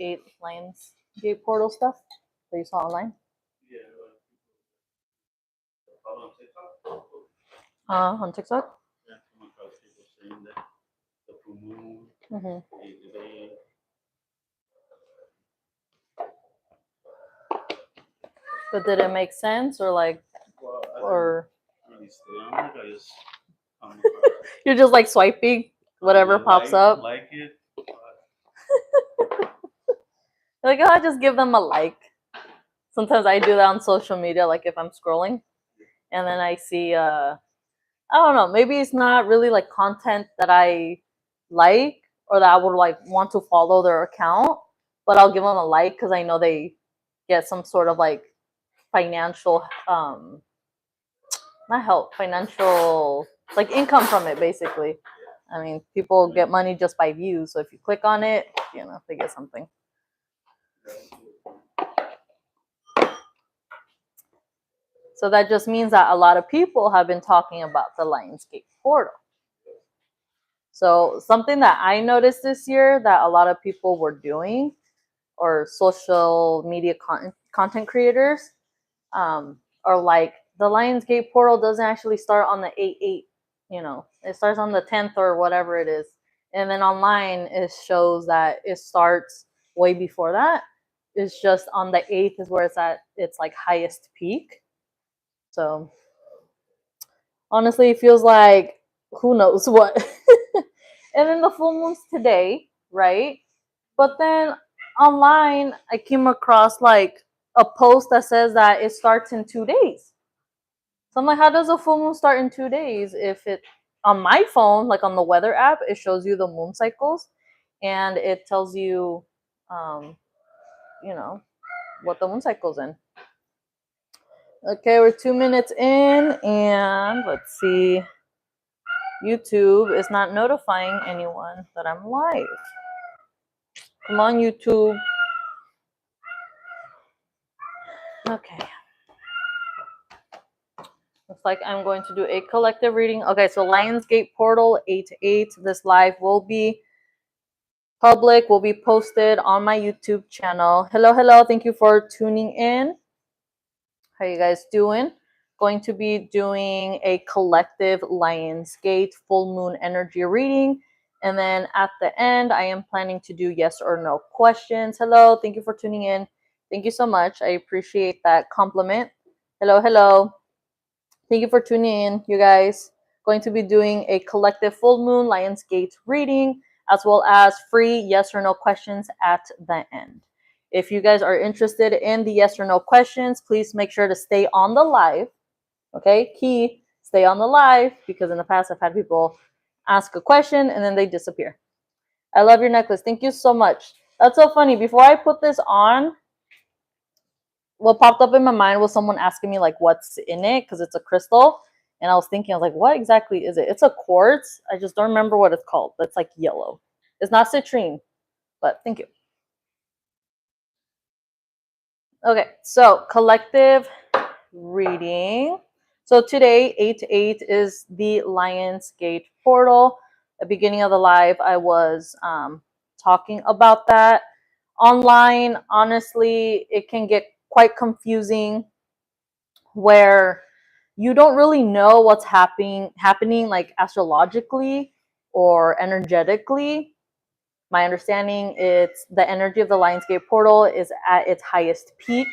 8 Lions Gate portal stuff that you saw online? Yeah. On TikTok? Yeah, come across people saying that the full moon, they But did it make sense or like, well, I or didn't really stay on it. I just you're just like swiping whatever pops up? Like it. Like, oh, I just give them a like. Sometimes I do that on social media, like if I'm scrolling and then I see I don't know, maybe it's not really like content that I like or that I would like want to follow their account, but I'll give them a like because I know they get some sort of like financial not help, financial like income from it basically. I mean, people get money just by views, so if you click on it, you know, they get something. So that just means that a lot of people have been talking about the Lionsgate portal. So something that I noticed this year that a lot of people were doing, or social media content creators, are like, the Lionsgate portal doesn't actually start on the 8/8, you know, it starts on the 10th or whatever it is. And then online it shows that it starts way before that. It's just on the 8th is where it's at its like highest peak. So honestly, it feels like who knows what. And then the full moon's today, right? But then online, I came across like a post that says that it starts in 2 days. So I'm like, how does a full moon start in 2 days? If it on my phone, like on the weather app, it shows you the moon cycles, and it tells you, you know, what the moon cycle's in. Okay, we're 2 minutes in, and let's see. YouTube is not notifying anyone that I'm live. Come on, YouTube. Okay. Looks like I'm going to do a collective reading. Okay, so Lionsgate Portal 8/8. This live will be public, will be posted on my YouTube channel. Hello, hello. Thank you for tuning in. How you guys doing? Going to be doing a collective Lionsgate full moon energy reading. And then at the end, I am planning to do yes or no questions. Hello, thank you for tuning in. Thank you so much. I appreciate that compliment. Hello, hello. Thank you for tuning in, you guys. Going to be doing a collective full moon Lionsgate reading, as well as free yes or no questions at the end. If you guys are interested in the yes or no questions, please make sure to stay on the live. Okay, key, stay on the live, because in the past I've had people ask a question and then they disappear. I love your necklace. Thank you so much. That's so funny. Before I put this on, what popped up in my mind was someone asking me like what's in it, because it's a crystal. And I was thinking, I was like, what exactly is it? It's a quartz. I just don't remember what it's called, but it's like yellow. It's not citrine, but thank you. Okay, so collective reading. So today, 8/8 is the Lionsgate portal. At the beginning of the live, I was talking about that. Online, honestly, it can get quite confusing where you don't really know what's happening like astrologically or energetically. My understanding, it's the energy of the Lionsgate portal is at its highest peak,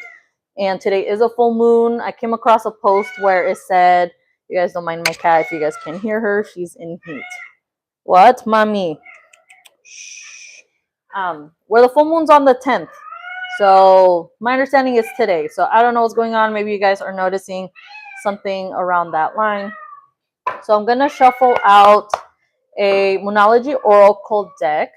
and today is a full moon. I came across a post where it said, you guys don't mind my cat if you guys can hear her, she's in heat. What, mommy? Shh. Where the full moon's on the 10th. So my understanding is today. So I don't know what's going on. Maybe you guys are noticing something around that line. So I'm going to shuffle out a Moonology Oracle deck.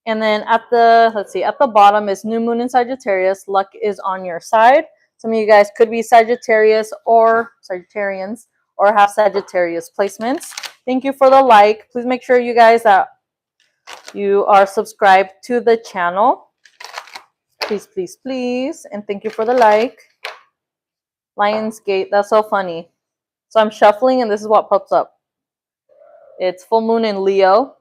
And then at the, let's see, at the bottom is New Moon in Sagittarius. Luck is on your side. Some of you guys could be Sagittarius or Sagittarians or have Sagittarius placements. Thank you for the like. Please make sure you guys that you are subscribed to the channel. Please, please, please. And thank you for the like. Lionsgate, that's so funny. So I'm shuffling and this is what pops up. It's full moon in Leo.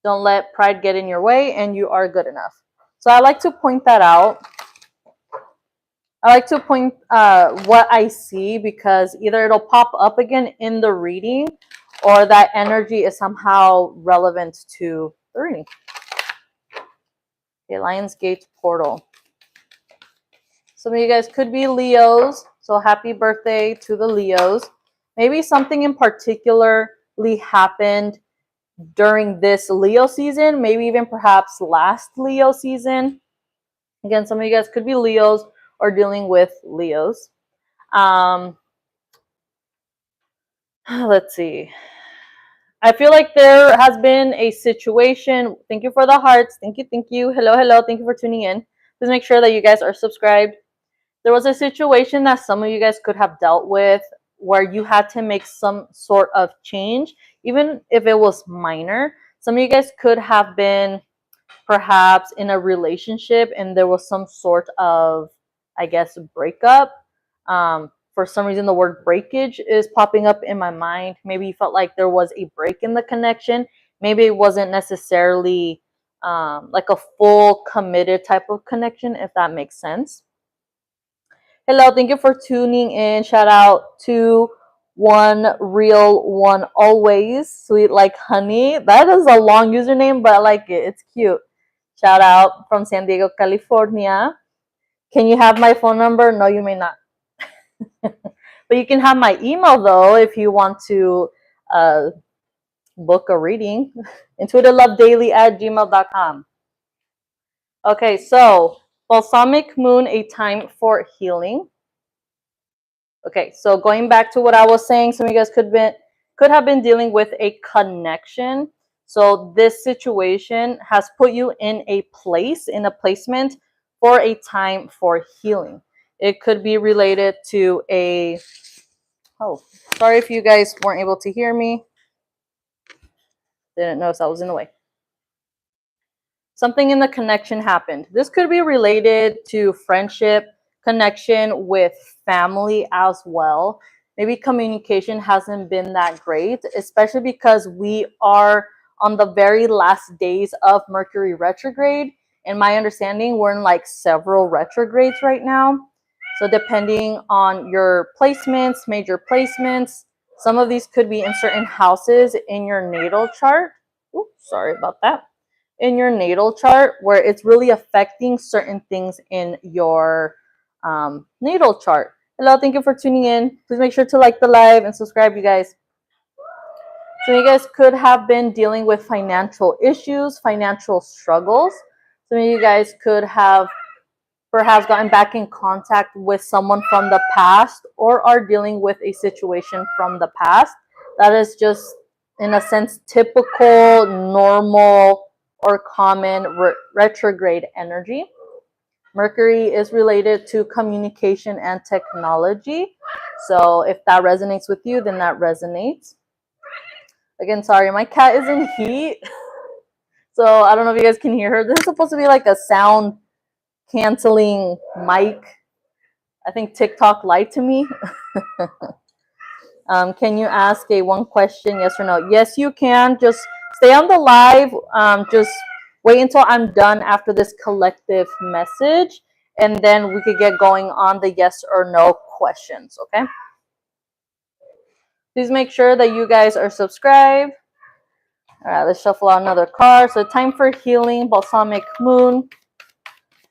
Don't let pride get in your way, and you are good enough. So I like to point that out. I like to point what I see, because either it'll pop up again in the reading, or that energy is somehow relevant to the reading. Okay, Lion's Gate portal. Some of you guys could be Leos, so happy birthday to the Leos. Maybe something in particularly happened during this Leo season, maybe even perhaps last Leo season. Again, some of you guys could be Leos or dealing with Leos. Let's see. I feel like there has been a situation. Thank you for the hearts. Thank you. Thank you. Hello, hello. Thank you for tuning in. Please make sure that you guys are subscribed. There was a situation that some of you guys could have dealt with where you had to make some sort of change, even if it was minor. Some of you guys could have been perhaps in a relationship and there was some sort of, I guess, breakup. For some reason, the word breakage is popping up in my mind. Maybe you felt like there was a break in the connection. Maybe it wasn't necessarily like a full committed type of connection, if that makes sense. Hello, thank you for tuning in. Shout out to One Real One Always, sweet like honey. That is a long username, but I like it. It's cute. Shout out from San Diego, California. Can you have my phone number? No, you may not. But you can have my email, though, if you want to book a reading. intutivelovedaily@gmail.com. Okay, so Balsamic Moon, a time for healing. Okay, so going back to what I was saying, some of you guys could have been dealing with a connection. So this situation has put you in a place, in a placement for a time for healing. It could be related to a, oh, sorry if you guys weren't able to hear me. Didn't notice I was in the way. Something in the connection happened. This could be related to friendship, connection with family as well. Maybe communication hasn't been that great, especially because we are on the very last days of Mercury retrograde. In my understanding, we're in like several retrogrades right now. So depending on your placements, major placements, some of these could be in certain houses in your natal chart. Oops, sorry about that. In your natal chart, where it's really affecting certain things in your natal chart. Hello, thank you for tuning in. Please make sure to like the live and subscribe, you guys. So you guys could have been dealing with financial issues, financial struggles. Some of you guys could have perhaps gotten back in contact with someone from the past, or are dealing with a situation from the past that is just, in a sense, typical, normal, or common retrograde energy. Mercury is related to communication and technology. So if that resonates with you, then that resonates. Again, sorry, my cat is in heat. So I don't know if you guys can hear her. This is supposed to be like a sound canceling mic. I think TikTok lied to me. Can you ask a one question, yes or no? Yes, you can. Just stay on the live. Just wait until I'm done after this collective message, and then we could get going on the yes or no questions, okay? Please make sure that you guys are subscribed. All right, let's shuffle out another card. So time for healing, Balsamic Moon.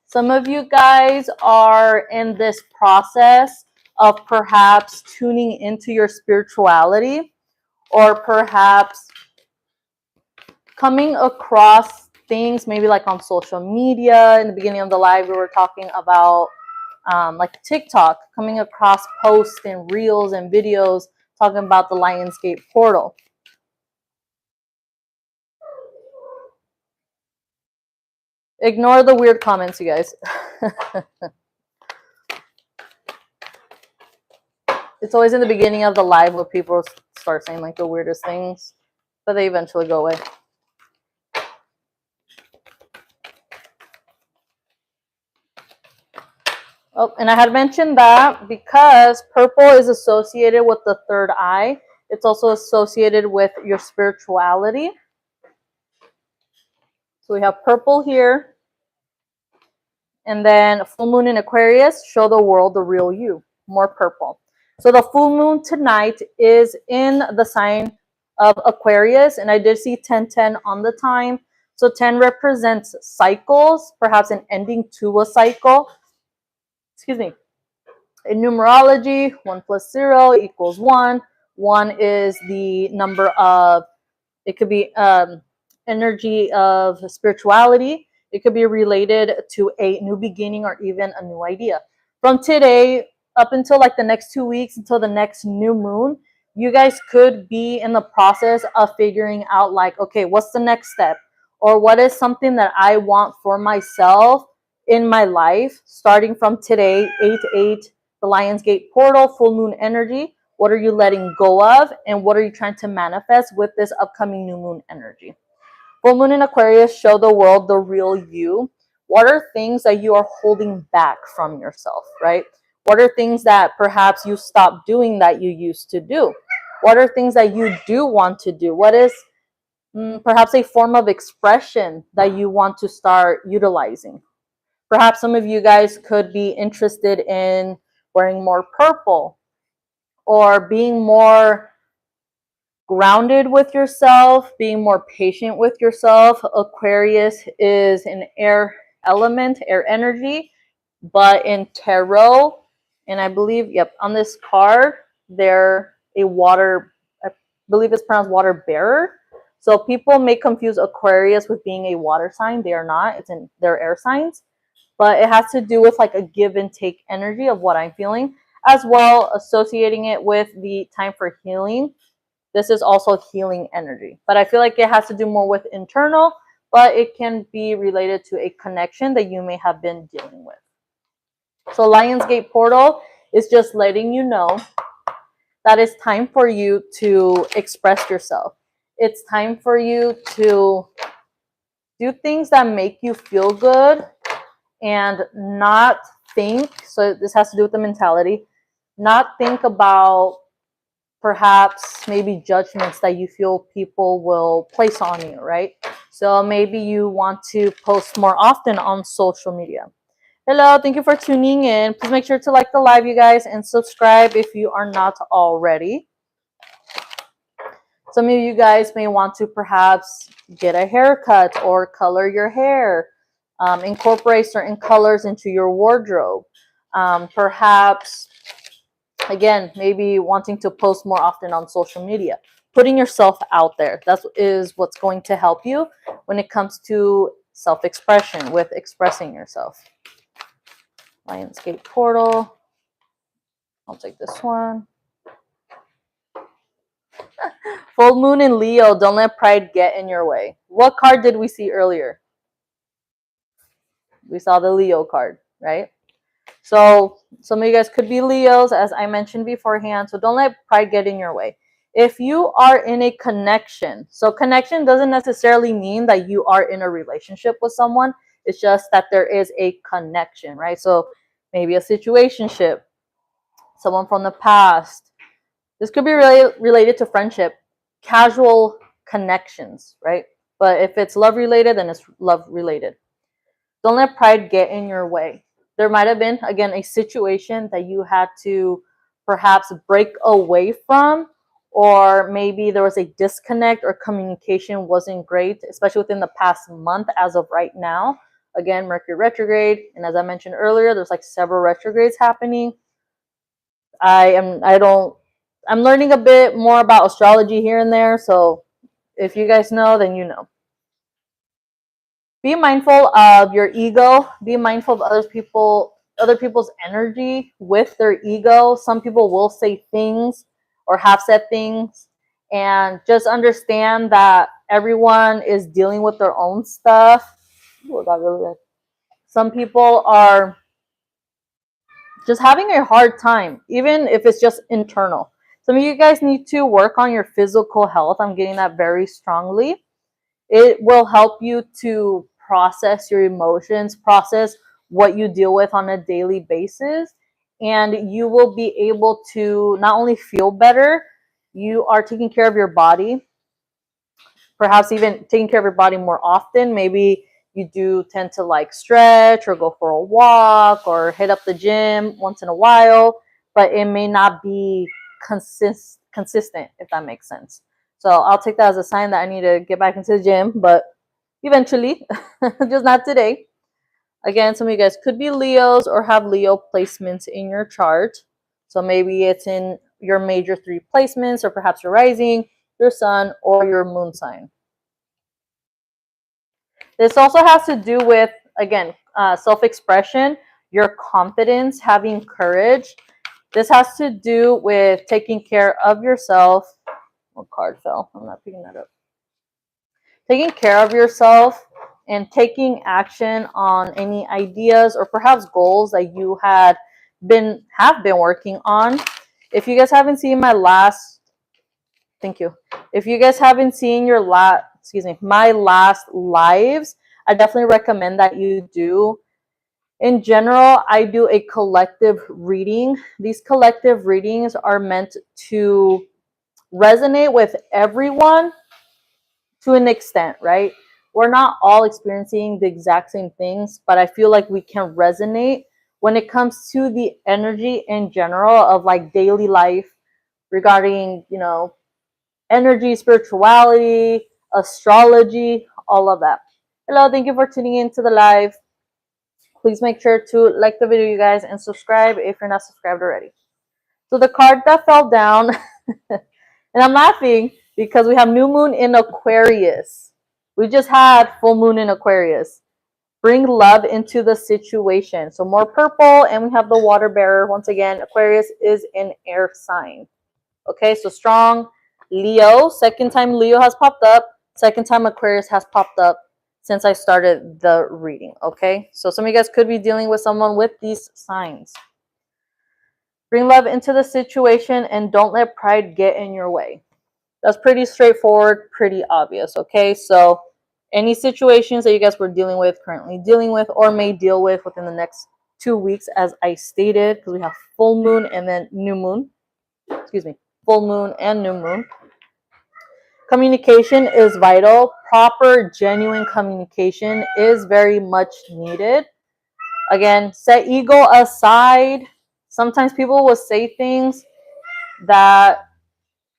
Some of you guys are in this process of perhaps tuning into your spirituality, or perhaps coming across things maybe like on social media. In the beginning of the live, we were talking about like TikTok, coming across posts and reels and videos talking about the Lionsgate portal. Ignore the weird comments, you guys. It's always in the beginning of the live where people start saying like the weirdest things, but they eventually go away. Oh, and I had mentioned that because purple is associated with the third eye, it's also associated with your spirituality. So we have purple here. And then full moon in Aquarius, show the world the real you, more purple. So the full moon tonight is in the sign of Aquarius, and I did see 1010 on the time. So 10 represents cycles, perhaps an ending to a cycle. Excuse me. In numerology, 1 plus 0 equals 1. 1 is the number of, it could be energy of spirituality. It could be related to a new beginning or even a new idea. From today up until like the next 2 weeks, until the next new moon, you guys could be in the process of figuring out like, okay, what's the next step? Or what is something that I want for myself in my life, starting from today, 8/8, the Lionsgate portal, full moon energy. What are you letting go of? And what are you trying to manifest with this upcoming new moon energy? Full moon in Aquarius, show the world the real you. What are things that you are holding back from yourself, right? What are things that perhaps you stopped doing that you used to do? What are things that you do want to do? What is perhaps a form of expression that you want to start utilizing? Perhaps some of you guys could be interested in wearing more purple or being more grounded with yourself, being more patient with yourself. Aquarius is an air element, air energy, but in tarot, and I believe, yep, on this card, they're a water, I believe it's pronounced water bearer. So people may confuse Aquarius with being a water sign. They are not. They're air signs. But it has to do with like a give and take energy of what I'm feeling, as well associating it with the time for healing. This is also healing energy, but I feel like it has to do more with internal, but it can be related to a connection that you may have been dealing with. So Lionsgate portal is just letting you know that it's time for you to express yourself. It's time for you to do things that make you feel good and not think, so this has to do with the mentality, not think about perhaps maybe judgments that you feel people will place on you, right? So maybe you want to post more often on social media. Hello, thank you for tuning in. Please make sure to like the live, you guys, and subscribe if you are not already. Some of you guys may want to perhaps get a haircut or color your hair, incorporate certain colors into your wardrobe. Perhaps, again, maybe wanting to post more often on social media. Putting yourself out there. That is what's going to help you when it comes to self-expression, with expressing yourself. Lionsgate portal. I'll take this one. Full moon in Leo, don't let pride get in your way. What card did we see earlier? We saw the Leo card, right? So some of you guys could be Leos, as I mentioned beforehand. So don't let pride get in your way. If you are in a connection, so connection doesn't necessarily mean that you are in a relationship with someone. It's just that there is a connection, right? So maybe a situationship, someone from the past. This could be related to friendship, casual connections, right? But if it's love related, then it's love related. Don't let pride get in your way. There might have been, again, a situation that you had to perhaps break away from, or maybe there was a disconnect or communication wasn't great, especially within the past month as of right now. Again, Mercury retrograde, and as I mentioned earlier, there's like several retrogrades happening. I'm learning a bit more about astrology here and there, so if you guys know, then you know. Be mindful of your ego. Be mindful of other people's energy with their ego. Some people will say things or have said things, and just understand that everyone is dealing with their own stuff. Ooh, that really good. Some people are just having a hard time, even if it's just internal. Some of you guys need to work on your physical health. I'm getting that very strongly. It will help you to process your emotions, process what you deal with on a daily basis, and you will be able to not only feel better, you are taking care of your body, perhaps even taking care of your body more often. Maybe you do tend to like stretch or go for a walk or hit up the gym once in a while, but it may not be consistent, if that makes sense. So I'll take that as a sign that I need to get back into the gym, but eventually, just not today. Again, some of you guys could be Leos or have Leo placements in your chart. So maybe it's in your major 3 placements, or perhaps your rising, your sun, or your moon sign. This also has to do with, again, self-expression, your confidence, having courage. This has to do with taking care of yourself. What card fell? I'm not picking that up. Taking care of yourself and taking action on any ideas or perhaps goals that you have been working on. If you guys haven't seen my last, thank you. If you guys haven't seen my last lives, I definitely recommend that you do. In general, I do a collective reading. These collective readings are meant to resonate with everyone to an extent, right? We're not all experiencing the exact same things, but I feel like we can resonate when it comes to the energy in general of like daily life regarding, energy, spirituality, astrology, all of that. Hello, thank you for tuning in to the live. Please make sure to like the video, you guys, and subscribe if you're not subscribed already. So the card that fell down, and I'm laughing because we have new moon in Aquarius. We just had full moon in Aquarius. Bring love into the situation. So more purple, and we have the water bearer. Once again, Aquarius is an air sign. Okay, so strong Leo. Second time Leo has popped up. Second time Aquarius has popped up since I started the reading. Okay, so some of you guys could be dealing with someone with these signs. Bring love into the situation and don't let pride get in your way. That's pretty straightforward, pretty obvious. Okay, so any situations that you guys were dealing with, currently dealing with, or may deal with within the next 2 weeks, as I stated, because we have full moon and then new moon. Excuse me, full moon and new moon. Communication is vital. Proper, genuine communication is very much needed. Again, set ego aside. Sometimes people will say things that,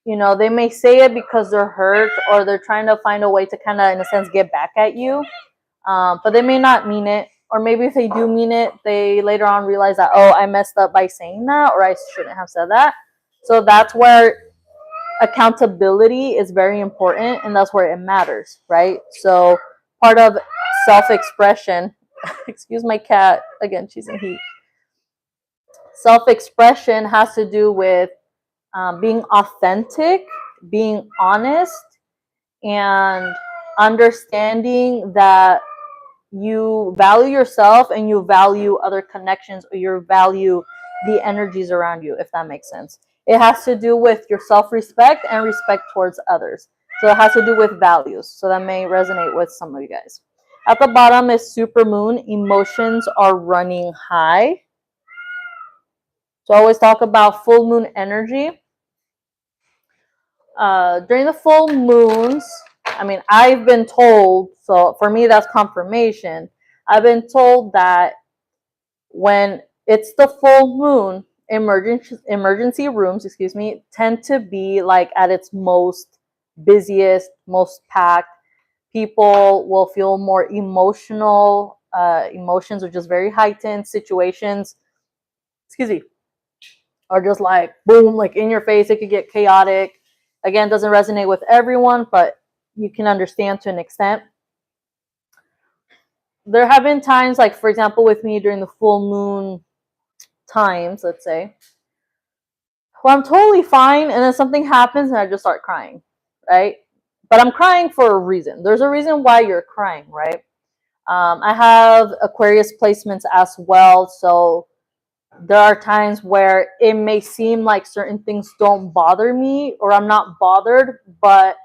they may say it because they're hurt or they're trying to find a way to kind of, in a sense, get back at you. But they may not mean it. Or maybe if they do mean it, they later on realize that, oh, I messed up by saying that, or I shouldn't have said that. So that's where accountability is very important, and that's where it matters, right? So part of self-expression, excuse my cat, again, she's in heat. Self-expression has to do with being authentic, being honest, and understanding that you value yourself and you value other connections, or you value the energies around you, if that makes sense. It has to do with your self-respect and respect towards others. So it has to do with values. So that may resonate with some of you guys. At the bottom is super moon. Emotions are running high. So I always talk about full moon energy. During the full moons, I've been told, so for me that's confirmation. I've been told that when it's the full moon, emergency rooms, tend to be like at its most busiest, most packed. People will feel more emotional. Emotions are just very heightened. Situations, are just like boom, like in your face. It could get chaotic. Again, doesn't resonate with everyone, but you can understand to an extent. There have been times, like for example, with me during the full moon times, let's say, well, I'm totally fine, and then something happens and I just start crying, right? But I'm crying for a reason. There's a reason why you're crying, right? I have Aquarius placements as well, so there are times where it may seem like certain things don't bother me or I'm not bothered, but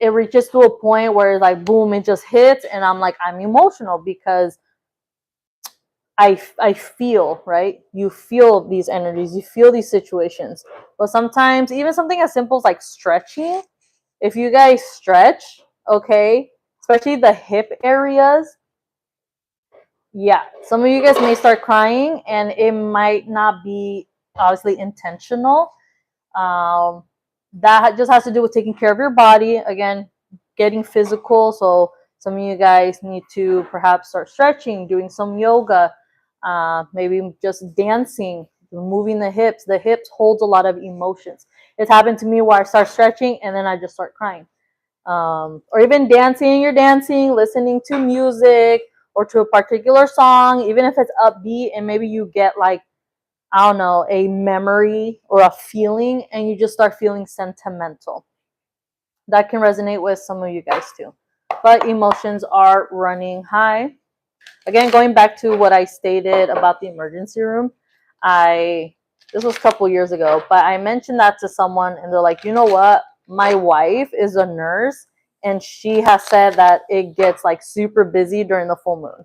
it reaches to a point where it's like boom, it just hits, and I'm like, I'm emotional because I feel, right? You feel these energies, you feel these situations. But sometimes even something as simple as like stretching, if you guys stretch, okay, especially the hip areas, Yeah, some of you guys may start crying, and it might not be obviously intentional. Um, that just has to do with taking care of your body. Again, getting physical. So some of you guys need to perhaps start stretching, doing some yoga, maybe just dancing, moving the hips. The hips holds a lot of emotions. It's happened to me where I start stretching and then I just start crying. Or even dancing, you're dancing, listening to music or to a particular song, even if it's upbeat, and maybe you get like, I don't know, a memory or a feeling, and you just start feeling sentimental. That can resonate with some of you guys too. But emotions are running high. Again, going back to what I stated about the emergency room, this was a couple years ago, but I mentioned that to someone, and they're like, you know what? My wife is a nurse, and she has said that it gets like super busy during the full moon.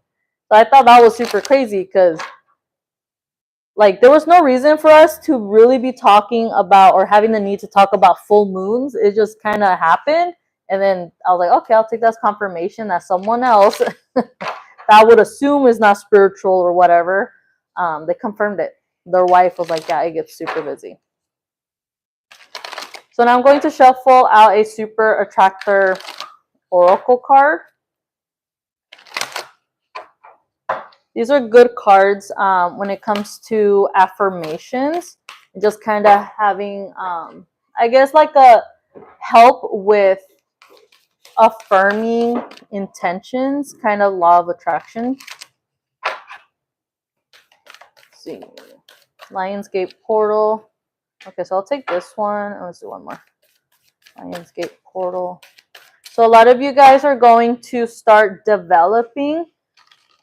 So I thought that was super crazy because like there was no reason for us to really be talking about or having the need to talk about full moons. It just kind of happened, and then I was like, okay, I'll take that as confirmation that someone else that I would assume is not spiritual or whatever, they confirmed it. Their wife was like, yeah, it gets super busy. So now I'm going to shuffle out a super attractor oracle card. These are good cards when it comes to affirmations, just kind of having, I guess, like a help with affirming intentions, kind of law of attraction. Let's see, Lionsgate portal. Okay, so I'll take this one and let's do one more. Lionsgate portal. So a lot of you guys are going to start developing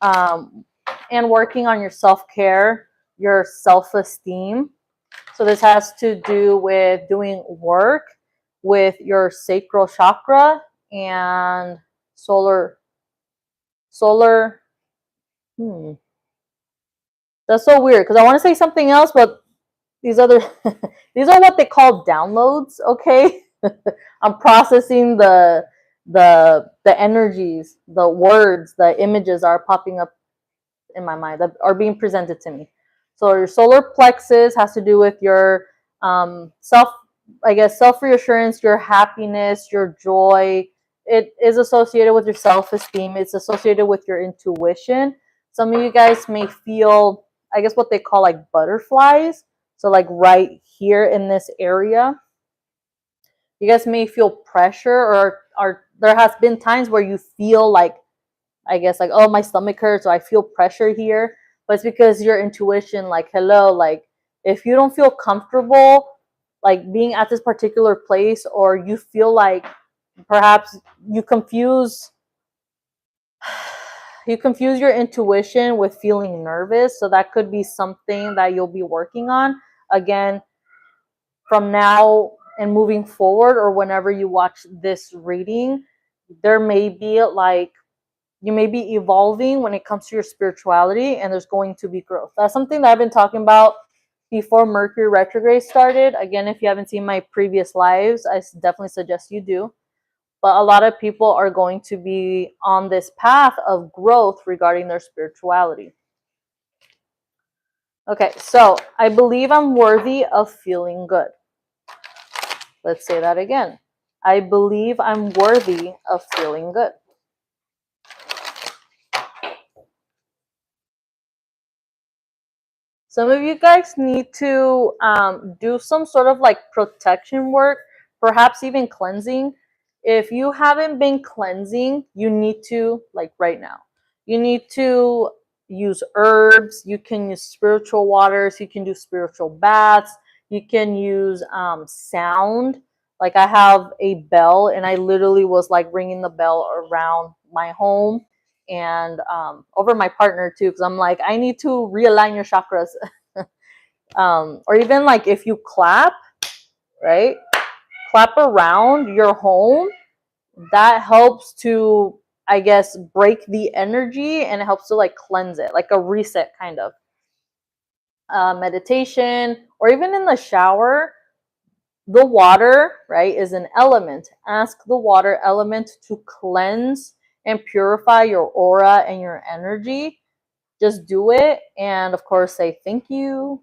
and working on your self-care, your self-esteem. So this has to do with doing work with your sacral chakra and solar. That's so weird because I want to say something else, but these other these are what they call downloads. Okay, I'm processing the energies, the words, the images are popping up in my mind that are being presented to me. So your solar plexus has to do with your self, I guess, self reassurance, your happiness, your joy. It is associated with your self esteem. It's associated with your intuition. Some of you guys may feel, I guess, what they call like butterflies. So like right here in this area, you guys may feel pressure, or there has been times where you feel like, I guess, like, oh, my stomach hurts, or I feel pressure here. But it's because your intuition, like, hello, like, if you don't feel comfortable, like, being at this particular place, or you feel like perhaps you confuse your intuition with feeling nervous. So that could be something that you'll be working on. Again, from now and moving forward, or whenever you watch this reading, there may be like, you may be evolving when it comes to your spirituality, and there's going to be growth. That's something that I've been talking about before Mercury retrograde started. Again, if you haven't seen my previous lives, I definitely suggest you do. But a lot of people are going to be on this path of growth regarding their spirituality. Okay, so I believe I'm worthy of feeling good. Let's say that again. I believe I'm worthy of feeling good. Some of you guys need to do some sort of like protection work, perhaps even cleansing. If you haven't been cleansing, you need to, like right now, you need to use herbs. You can use spiritual waters. You can do spiritual baths. You can use sound. Like I have a bell, and I literally was like ringing the bell around my home and over my partner too, because I'm like, I need to realign your chakras. Or even like if you clap, right? Clap around your home. That helps to, I guess, break the energy, and it helps to like cleanse it, like a reset kind of. Meditation, or even in the shower, the water, right, is an element. Ask the water element to cleanse and purify your aura and your energy. just do it, and of course say thank you.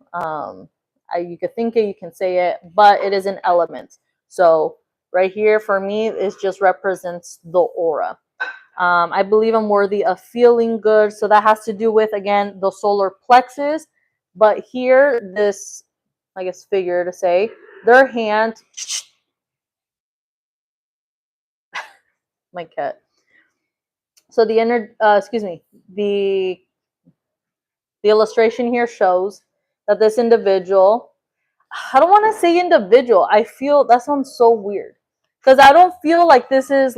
You could think it, you can say it, but it is an element. So right here for me, it just represents the aura. I believe I'm worthy of feeling good. So that has to do with, again, the solar plexus. But here, this, I guess, figure to say, their hand, my cat. So the the illustration here shows that this individual, I don't want to say individual. I feel that sounds so weird because I don't feel like this is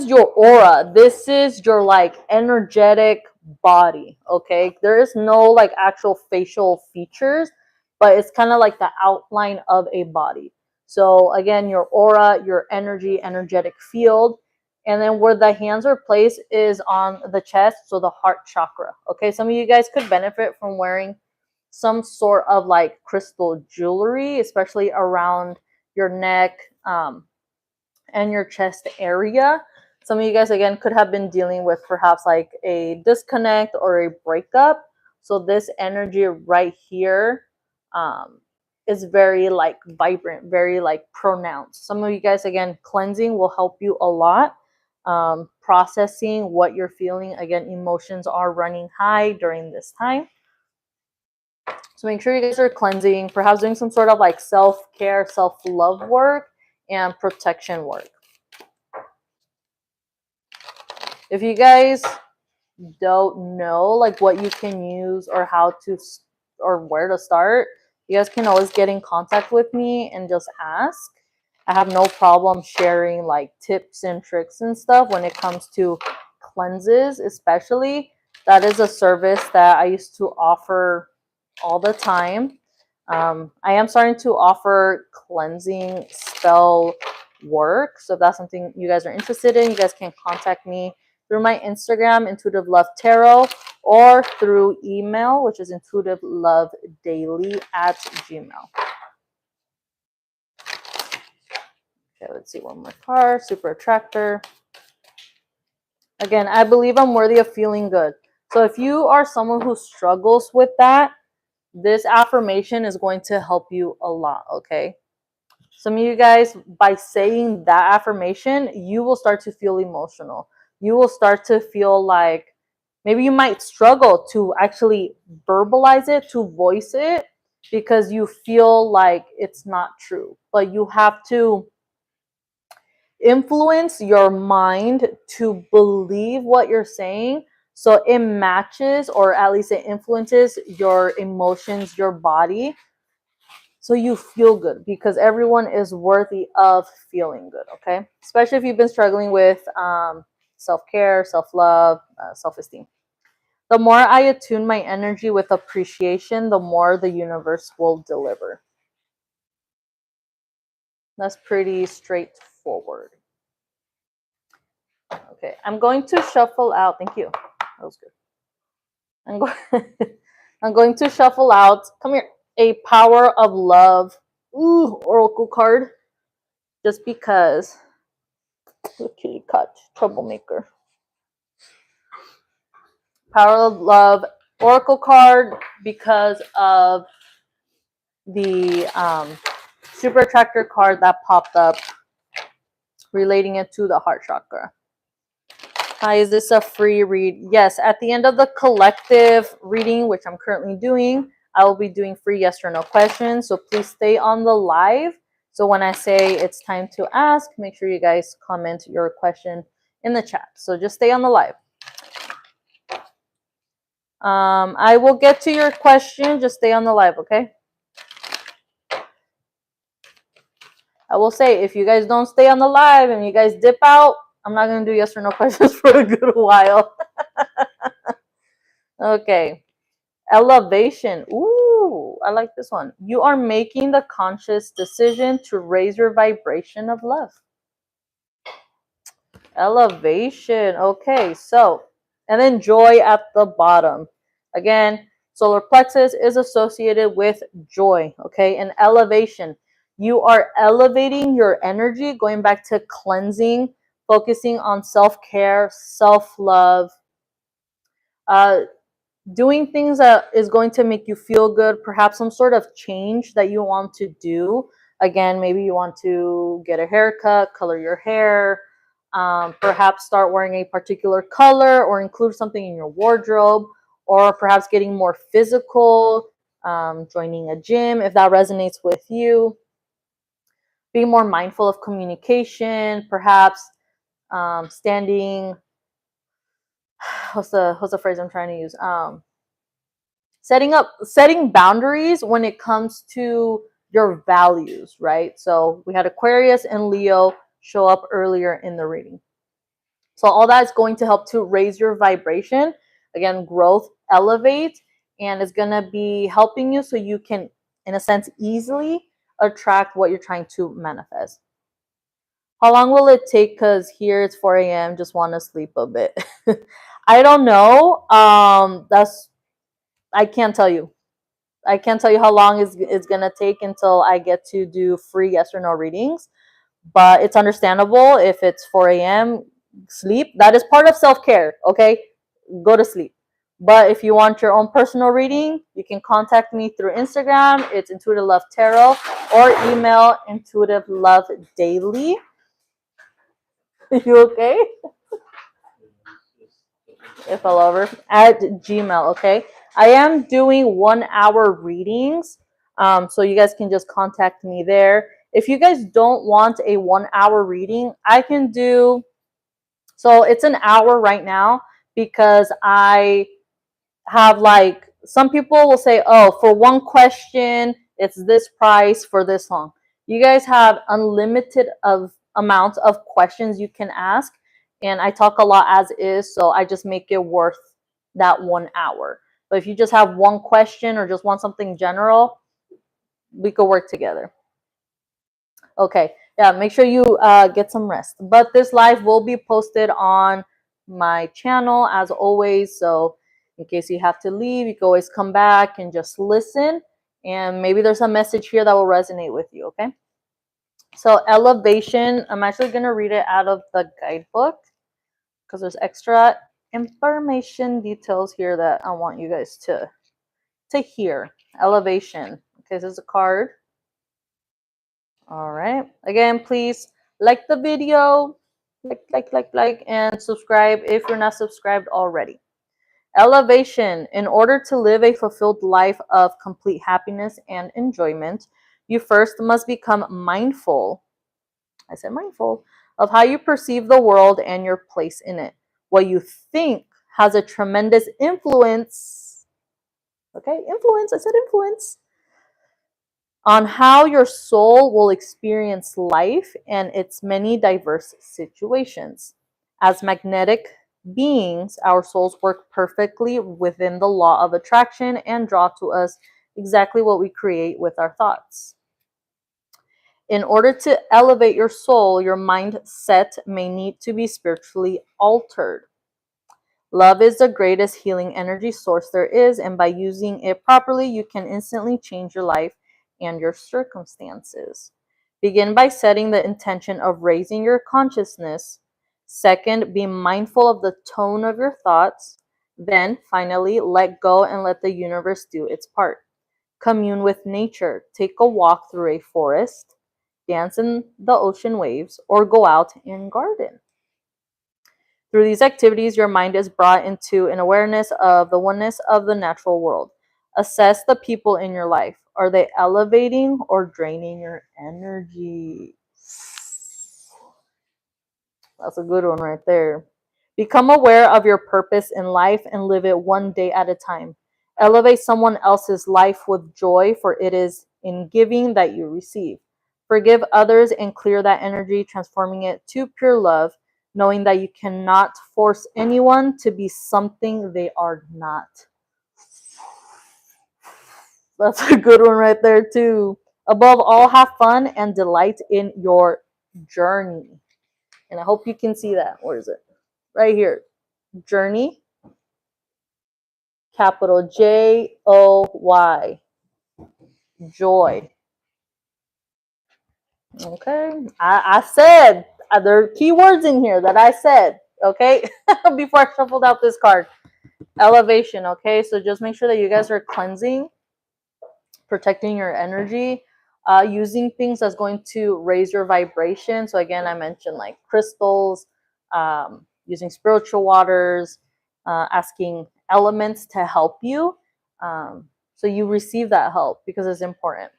your aura. This is your like energetic body. Okay. There is no like actual facial features, but it's kind of like the outline of a body. So again, your aura, your energy, energetic field. And then where the hands are placed is on the chest. So the heart chakra. Okay. Some of you guys could benefit from wearing some sort of like crystal jewelry, especially around your neck, and your chest area. Some of you guys, again, could have been dealing with perhaps like a disconnect or a breakup. So this energy right here is very like vibrant, very like pronounced. Some of you guys, again, cleansing will help you a lot. Processing what you're feeling. Again, emotions are running high during this time. So make sure you guys are cleansing, perhaps doing some sort of like self-care, self-love work, and protection work. If you guys don't know like what you can use or how to or where to start, you guys can always get in contact with me and just ask. I have no problem sharing like tips and tricks and stuff when it comes to cleanses, especially. That is a service that I used to offer all the time. I am starting to offer cleansing spell work. So if that's something you guys are interested in, you guys can contact me through my Instagram, intutivelovetarot, or through email, which is intutivelovedaily@gmail. Okay, let's see one more card. Super attractor. Again, I believe I'm worthy of feeling good. So if you are someone who struggles with that, this affirmation is going to help you a lot, okay? Some of you guys, by saying that affirmation, you will start to feel emotional. You will start to feel like maybe you might struggle to actually verbalize it, to voice it, because you feel like it's not true. But you have to influence your mind to believe what you're saying so it matches, or at least it influences your emotions, your body, so you feel good, because everyone is worthy of feeling good, okay? Especially if you've been struggling with self-care, self-love, self-esteem. The more I attune my energy with appreciation, the more the universe will deliver. That's pretty straightforward. Okay, I'm going to shuffle out. Thank you. That was good. I'm going to shuffle out. Come here. A power of love. Ooh, oracle card. Just because. The kitty cat, troublemaker. Power of love. Oracle card because of the super attractor card that popped up, relating it to the heart chakra. Hi, is this a free read? Yes, at the end of the collective reading, which I'm currently doing, I will be doing free yes or no questions. So please stay on the live. So when I say it's time to ask, make sure you guys comment your question in the chat. So just stay on the live. I will get to your question. Just stay on the live, okay? I will say, if you guys don't stay on the live and you guys dip out, I'm not going to do yes or no questions for a good while. Okay. Elevation. Ooh, I like this one. You are making the conscious decision to raise your vibration of love. Elevation. Okay, so, and then joy at the bottom. Again, solar plexus is associated with joy, okay? And elevation. You are elevating your energy, going back to cleansing, focusing on self-care, self-love, Doing things that is going to make you feel good, perhaps some sort of change that you want to do. Again, maybe you want to get a haircut, color your hair, perhaps start wearing a particular color or include something in your wardrobe, or perhaps getting more physical, joining a gym if that resonates with you. Being more mindful of communication, perhaps standing. What's the phrase I'm trying to use? Setting boundaries when it comes to your values, right? So we had Aquarius and Leo show up earlier in the reading. So all that is going to help to raise your vibration. Again, growth, elevate, and it's going to be helping you so you can, in a sense, easily attract what you're trying to manifest. How long will it take? Because here it's 4 a.m. Just want to sleep a bit. I don't know. I can't tell you. I can't tell you how long it's gonna take until I get to do free yes or no readings. But it's understandable if it's 4 a.m. Sleep. That is part of self-care. Okay, go to sleep. But if you want your own personal reading, you can contact me through Instagram. It's Intuitive Love Tarot, or email intutivelovedaily. You okay? If a lover at Gmail. Okay, I am doing 1 hour readings, so you guys can just contact me there. If you guys don't want a 1 hour reading, I can do, so it's an hour right now because I have, like, some people will say, oh, for one question it's this price for this long. You guys have unlimited of amounts of questions you can ask, and I talk a lot as is, so I just make it worth that 1 hour. But if you just have one question or just want something general, we could work together. Okay, yeah, make sure you get some rest. But this live will be posted on my channel as always, so in case you have to leave, you can always come back and just listen, and maybe there's a message here that will resonate with you. Okay, so elevation, I'm actually going to read it out of the guidebook because there's extra information details here that I want you guys to hear. Elevation. Okay, this is a card. All right. Again, please like the video, like, and subscribe if you're not subscribed already. Elevation. In order to live a fulfilled life of complete happiness and enjoyment, you first must become mindful. I said mindful of how you perceive the world and your place in it. What you think has a tremendous influence. Okay, influence. I said influence on how your soul will experience life and its many diverse situations. As magnetic beings, our souls work perfectly within the law of attraction and draw to us exactly what we create with our thoughts. In order to elevate your soul, your mindset may need to be spiritually altered. Love is the greatest healing energy source there is, and by using it properly, you can instantly change your life and your circumstances. Begin by setting the intention of raising your consciousness. Second, be mindful of the tone of your thoughts. Then, finally, let go and let the universe do its part. Commune with nature. Take a walk through a forest, dance in the ocean waves, or go out and garden. Through these activities, your mind is brought into an awareness of the oneness of the natural world. Assess the people in your life. Are they elevating or draining your energy? That's a good one right there. Become aware of your purpose in life and live it one day at a time. Elevate someone else's life with joy, for it is in giving that you receive. Forgive others and clear that energy, transforming it to pure love, knowing that you cannot force anyone to be something they are not. That's a good one right there, too. Above all, have fun and delight in your journey. And I hope you can see that. Where is it? Right here. Journey. Capital Joy. Joy. Okay. I said, there are keywords in here that I said, okay, before I shuffled out this card. elevation, okay? So just make sure that you guys are cleansing, protecting your energy, using things that's going to raise your vibration. So again, I mentioned like crystals, using spiritual waters, asking elements to help you, so you receive that help because it's important.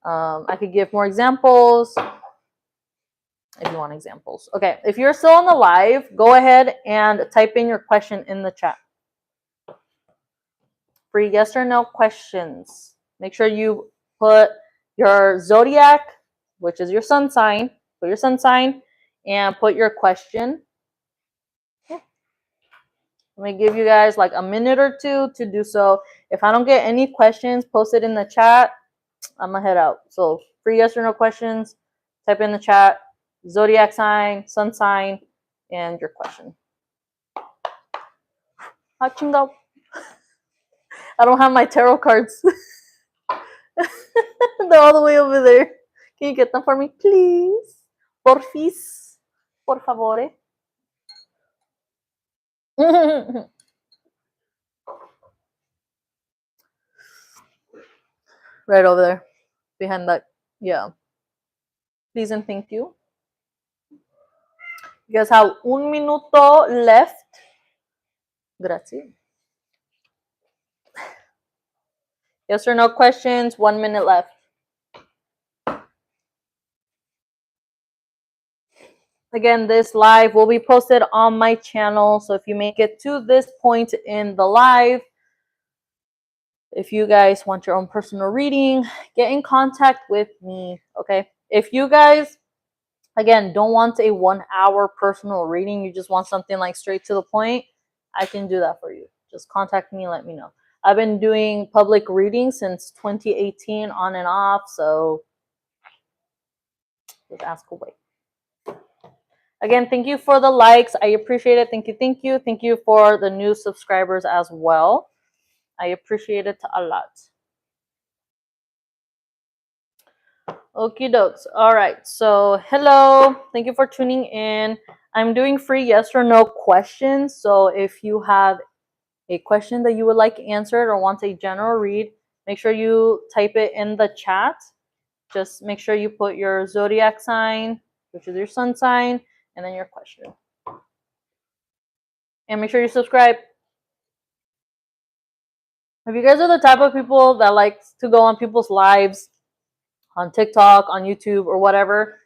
I could give more examples if you want examples. Okay, if you're still on the live, go ahead and type in your question in the chat. Free yes or no questions. Make sure you put your zodiac, which is your sun sign, put your sun sign, and put your question. Let me give you guys like a minute or two to do so. If I don't get any questions, post it in the chat. I'm gonna head out. So free yes or no questions, type in the chat, zodiac sign, sun sign, and your question. I don't have my tarot cards. They're all the way over there. Can you get them for me, please? Porfis. Por favore. Right over there. Behind that. Yeah. Please and thank you. You guys have un minuto left. Grazie. Yes or no questions. 1 minute left. Again, this live will be posted on my channel. So if you make it to this point in the live, if you guys want your own personal reading, get in contact with me, okay? If you guys, again, don't want a 1 hour personal reading, you just want something like straight to the point, I can do that for you. Just contact me and let me know. I've been doing public readings since 2018 on and off, so just ask away. Again, thank you for the likes. I appreciate it. Thank you, thank you. Thank you for the new subscribers as well. I appreciate it a lot. Okie dokes. All right. So, hello. Thank you for tuning in. I'm doing free yes or no questions. So, if you have a question that you would like answered or want a general read, make sure you type it in the chat. Just make sure you put your zodiac sign, which is your sun sign, and then your question. And make sure you subscribe. If you guys are the type of people that likes to go on people's lives on TikTok, on YouTube, or whatever,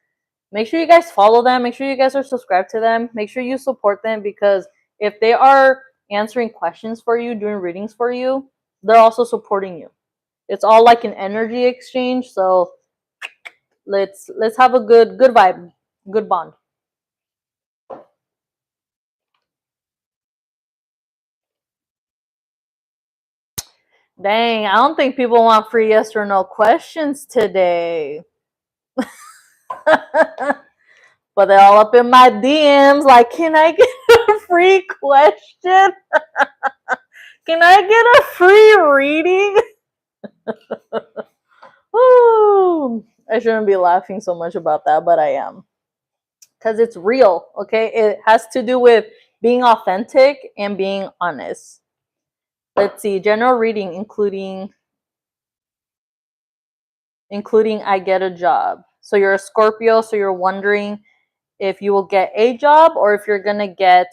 make sure you guys follow them. Make sure you guys are subscribed to them. Make sure you support them, because if they are answering questions for you, doing readings for you, they're also supporting you. It's all like an energy exchange. So let's have a good vibe, good bond. Dang, I don't think people want free yes or no questions today. But they're all up in my DMs like, can I get a free question? Can I get a free reading? Woo. I shouldn't be laughing so much about that, but I am. Because it's real, okay? It has to do with being authentic and being honest. Let's see, general reading, including I get a job. So you're a Scorpio, so you're wondering if you will get a job or if you're going to get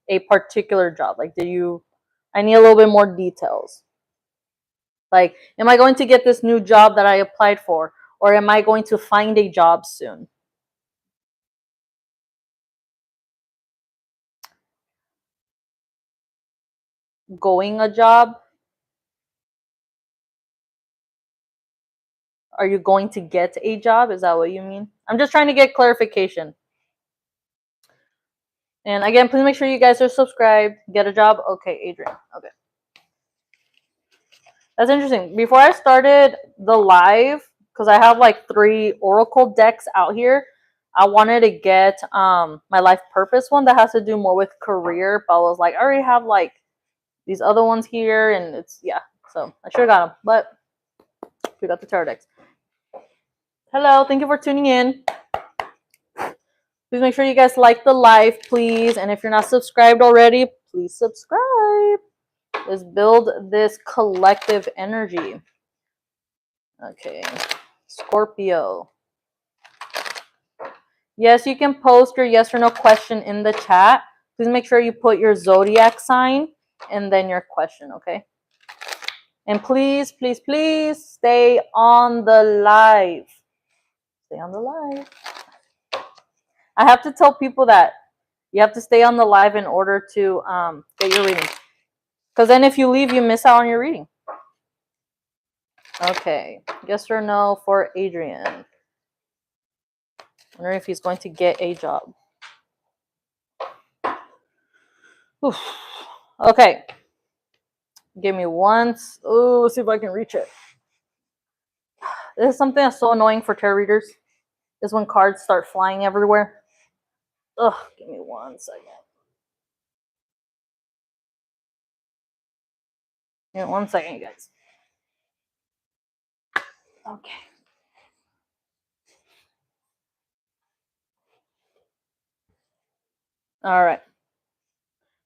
a particular job. Like, I need a little bit more details. Like, am I going to get this new job that I applied for? Or am I going to find a job soon? Going a job? Are you going to get a job? Is that what you mean? I'm just trying to get clarification. And again, please make sure you guys are subscribed. Get a job? Okay, Adrian. Okay. That's interesting. Before I started the live, because I have like 3 oracle decks out here, I wanted to get my life purpose one that has to do more with career, but I was like, I already have like these other ones here, and it's, yeah, so I should have got them, but we got the tarot decks. Hello, thank you for tuning in. Please make sure you guys like the live, please, and if you're not subscribed already, please subscribe. is build this collective energy. Okay, Scorpio. Yes, you can post your yes or no question in the chat. Please make sure you put your zodiac sign and then your question, okay? And please, please, please stay on the live. Stay on the live. I have to tell people that you have to stay on the live in order to get your reading. Because then if you leave, you miss out on your reading. Okay. Yes or no for Adrian. Wondering if he's going to get a job. Oof. Okay. Give me once. Oh, see if I can reach it. This is something that's so annoying for tarot readers. Is when cards start flying everywhere. Ugh, give me 1 second. Give me 1 second, you guys. Okay. All right.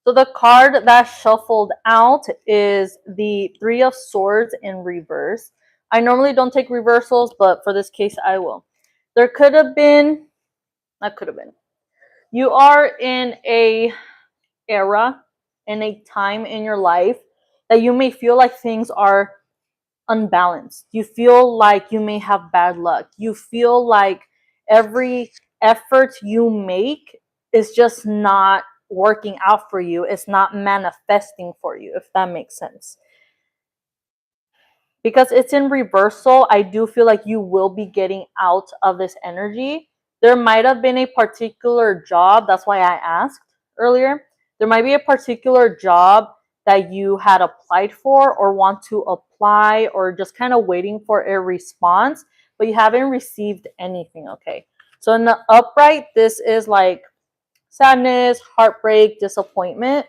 So the card that shuffled out is the Three of Swords in reverse. I normally don't take reversals, but for this case, I will. There could have been, not could have been. You are in a era, in a time in your life that you may feel like things are unbalanced. You feel like you may have bad luck. You feel like every effort you make is just not working out for you. It's not manifesting for you, if that makes sense. Because it's in reversal, I do feel like you will be getting out of this energy. There might have been a particular job. That's why I asked earlier. There might be a particular job that you had applied for or want to apply or just kind of waiting for a response, but you haven't received anything. Okay. So in the upright, this is like sadness, heartbreak, disappointment,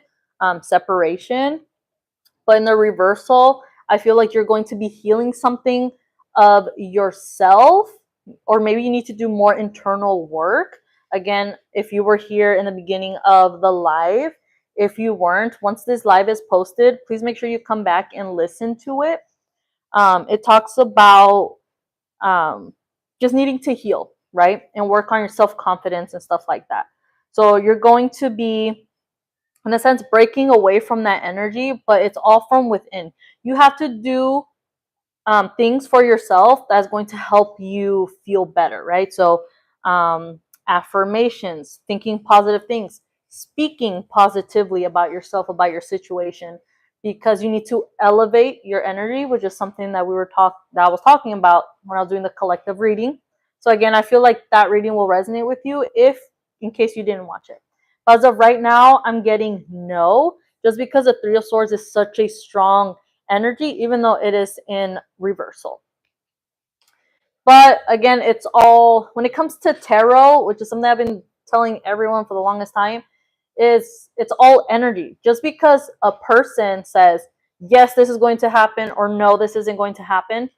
separation. But in the reversal, I feel like you're going to be healing something of yourself, or maybe you need to do more internal work. Again, if you were here in the beginning of the live, if you weren't, once this live is posted, please make sure you come back and listen to it. It talks about just needing to heal, right? And work on your self-confidence and stuff like that. So you're going to be, in a sense, breaking away from that energy, but it's all from within. You have to do things for yourself that's going to help you feel better, right? So affirmations, thinking positive things, speaking positively about yourself, about your situation, because you need to elevate your energy, which is something that I was talking about when I was doing the collective reading. So again, I feel like that reading will resonate with you in case you didn't watch it. As of right now, I'm getting no, just because the Three of Swords is such a strong energy, even though it is in reversal. But again, it's all, when it comes to tarot, which is something I've been telling everyone for the longest time, is it's all energy. Just because a person says, yes, this is going to happen, or no, this isn't going to happen,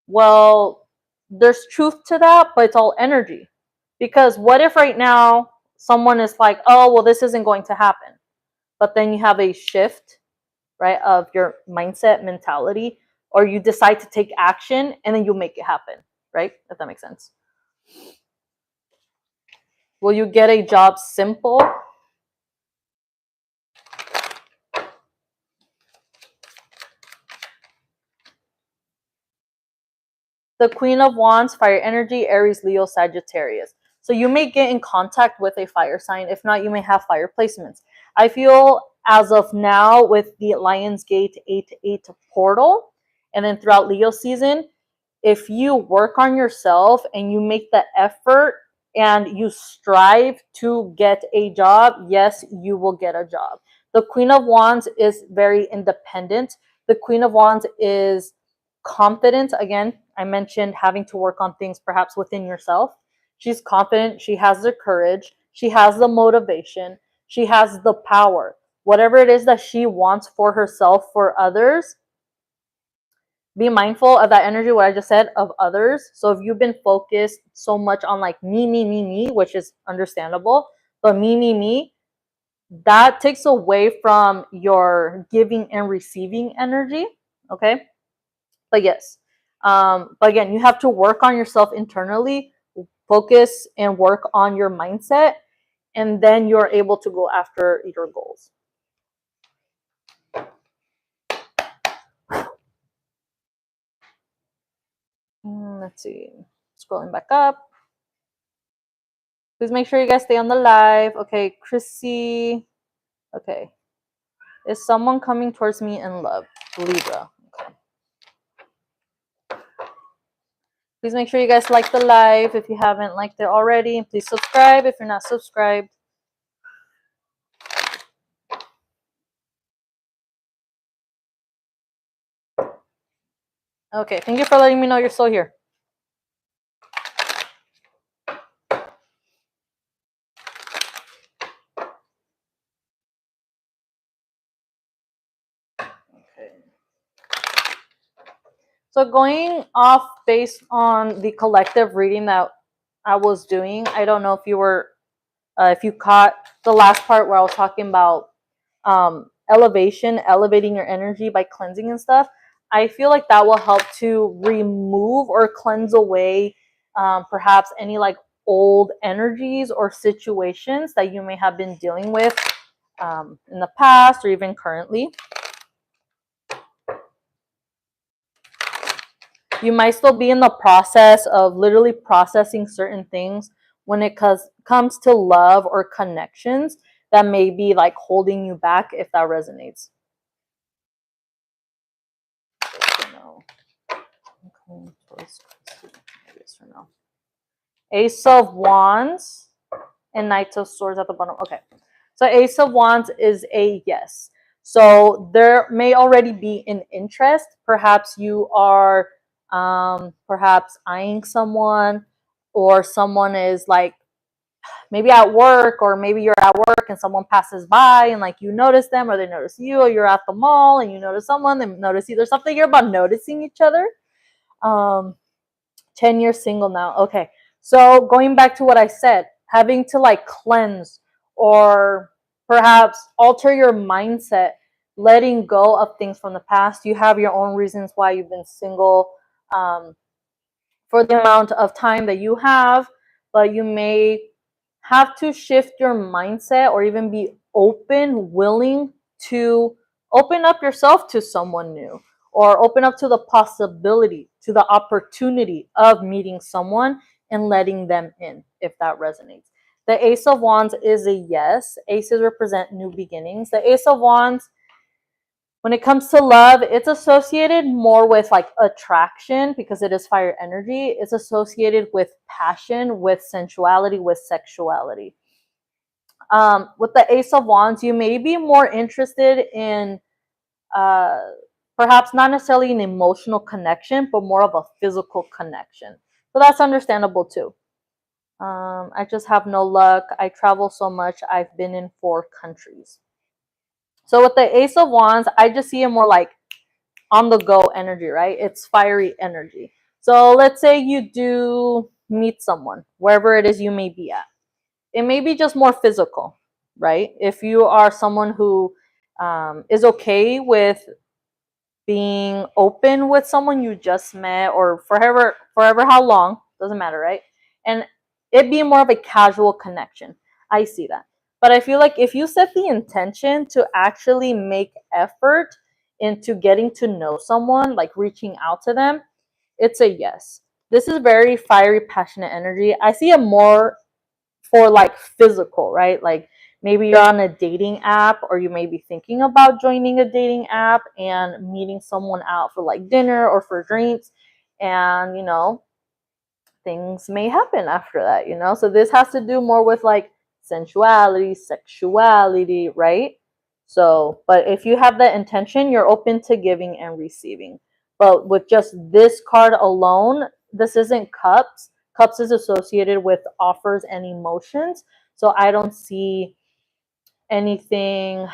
well, there's truth to that, but it's all energy. Because what if right now someone is like, oh, well, this isn't going to happen, but then you have a shift, right, of your mindset, mentality, or you decide to take action and then you make it happen, right? If that makes sense. Will you get a job simple? The Queen of Wands, fire energy, Aries, Leo, Sagittarius. So you may get in contact with a fire sign. If not, you may have fire placements. I feel as of now with the Lionsgate 8-8 portal, and then throughout Leo season, if you work on yourself and you make the effort and you strive to get a job, yes, you will get a job. The Queen of Wands is very independent. The Queen of Wands is confident. Again, I mentioned having to work on things perhaps within yourself. She's confident. She has the courage. She has the motivation. She has the power. Whatever it is that she wants for herself, for others, be mindful of that energy, what I just said, of others. So if you've been focused so much on like me, which is understandable, but me, that takes away from your giving and receiving energy. Okay. But yes, but again, you have to work on yourself internally, focus and work on your mindset, and then you're able to go after your goals. Let's see. Scrolling back up. Please make sure you guys stay on the live. Okay, Chrissy. Okay. Is someone coming towards me in love? Libra. Okay. Please make sure you guys like the live if you haven't liked it already. And please subscribe if you're not subscribed. Okay, thank you for letting me know you're still here. Okay. So going off based on the collective reading that I was doing, I don't know if you were, if you caught the last part where I was talking about elevating your energy by cleansing and stuff. I feel like that will help to remove or cleanse away perhaps any like old energies or situations that you may have been dealing with in the past or even currently. You might still be in the process of literally processing certain things when it comes to love or connections that may be like holding you back, if that resonates. Ace of Wands and Knight of Swords at the bottom. Okay, so Ace of Wands is a yes. So there may already be an interest. Perhaps you are perhaps eyeing someone, or someone is like maybe at work, or maybe you're at work and someone passes by and like you notice them, or they notice you, or you're at the mall and you notice someone, they notice you. There's something here about noticing each other. 10 years single now. Okay. So going back to what I said, having to like cleanse or perhaps alter your mindset, letting go of things from the past. You have your own reasons why you've been single for the amount of time that you have, but you may have to shift your mindset or even be open, willing to open up yourself to someone new, or open up to the possibility, to the opportunity of meeting someone and letting them in, if that resonates. The Ace of Wands is a yes. Aces represent new beginnings. The Ace of Wands, when it comes to love, it's associated more with like attraction because it is fire energy. It's associated with passion, with sensuality, with sexuality. With the Ace of Wands, you may be more interested in perhaps not necessarily an emotional connection, but more of a physical connection. So that's understandable too. I just have no luck. I travel so much. I've been in 4 countries. So with the Ace of Wands, I just see it more like on the go energy, right? It's fiery energy. So let's say you do meet someone, wherever it is you may be at. It may be just more physical, right? If you are someone who is okay with being open with someone you just met, or forever how long, doesn't matter, right? And it being more of a casual connection. I see that. But I feel like if you set the intention to actually make effort into getting to know someone, like reaching out to them, it's a yes. This is very fiery, passionate energy. I see it more for like physical, right? Like maybe you're on a dating app, or you may be thinking about joining a dating app and meeting someone out for like dinner or for drinks, and things may happen after that, so this has to do more with like sensuality, sexuality, right? So but if you have that intention, you're open to giving and receiving. But with just this card alone, this isn't cups. Cups is associated with offers and emotions, so I don't see anything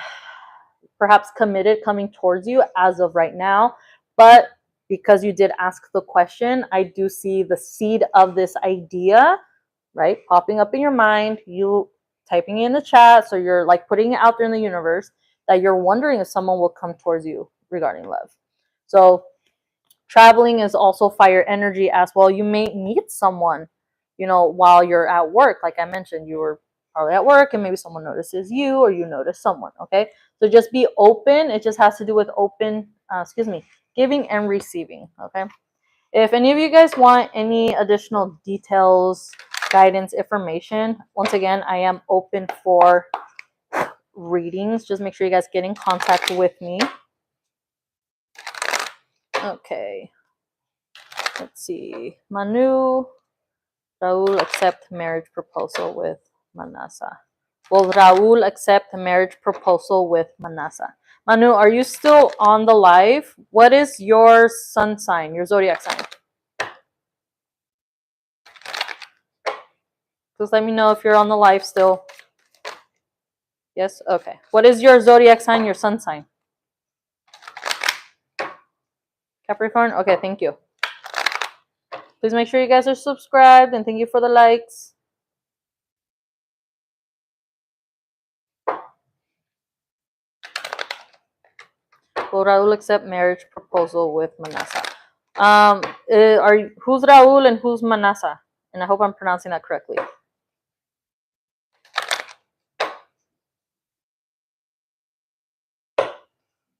perhaps committed coming towards you as of right now. But because you did ask the question, I do see the seed of this idea, right, popping up in your mind. You typing it in the chat, so you're like putting it out there in the universe that you're wondering if someone will come towards you regarding love. So traveling is also fire energy as well. You may meet someone, you know, while you're at work. Like I mentioned, you were probably at work and maybe someone notices you or you notice someone. Okay, so just be open. It just has to do with giving and receiving. Okay, if any of you guys want any additional details, guidance, information, once again, I am open for readings. Just make sure you guys get in contact with me. Okay, let's see. Manu, Raul accept marriage proposal with Manasa. Will Raul accept marriage proposal with Manasa? Manu, are you still on the live? What is your sun sign, your zodiac sign? Just let me know if you're on the live still. Yes? Okay. What is your zodiac sign, your sun sign? Capricorn? Okay, thank you. Please make sure you guys are subscribed and thank you for the likes. Will Raul accept marriage proposal with Manasa? Who's Raul and who's Manasa? And I hope I'm pronouncing that correctly.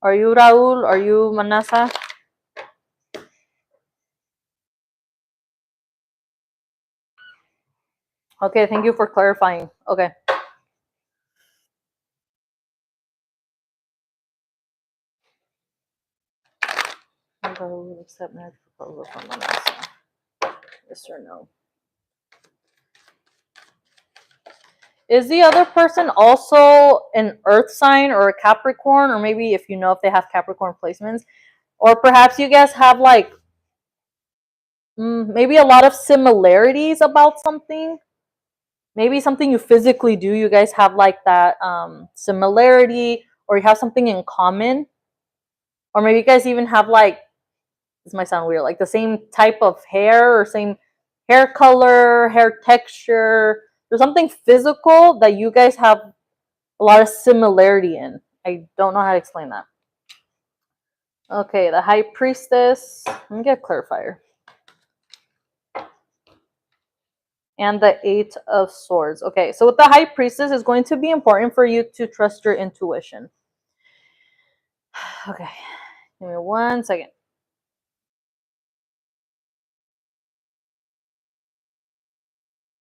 Are you Raul? Are you Manasa? Okay, thank you for clarifying. Okay. Raul accept marriage proposal from Manasa? Yes or no? Is the other person also an earth sign or a Capricorn? Or maybe if you know if they have Capricorn placements. Or perhaps you guys have like maybe a lot of similarities about something. Maybe something you physically do. You guys have like that similarity, or you have something in common. Or maybe you guys even have like, this might sound weird, like the same type of hair or same hair color, hair texture. There's something physical that you guys have a lot of similarity in. I don't know how to explain that. Okay, the High Priestess. Let me get a clarifier. And the Eight of Swords. Okay, so with the High Priestess, it's going to be important for you to trust your intuition. Okay, give me 1 second.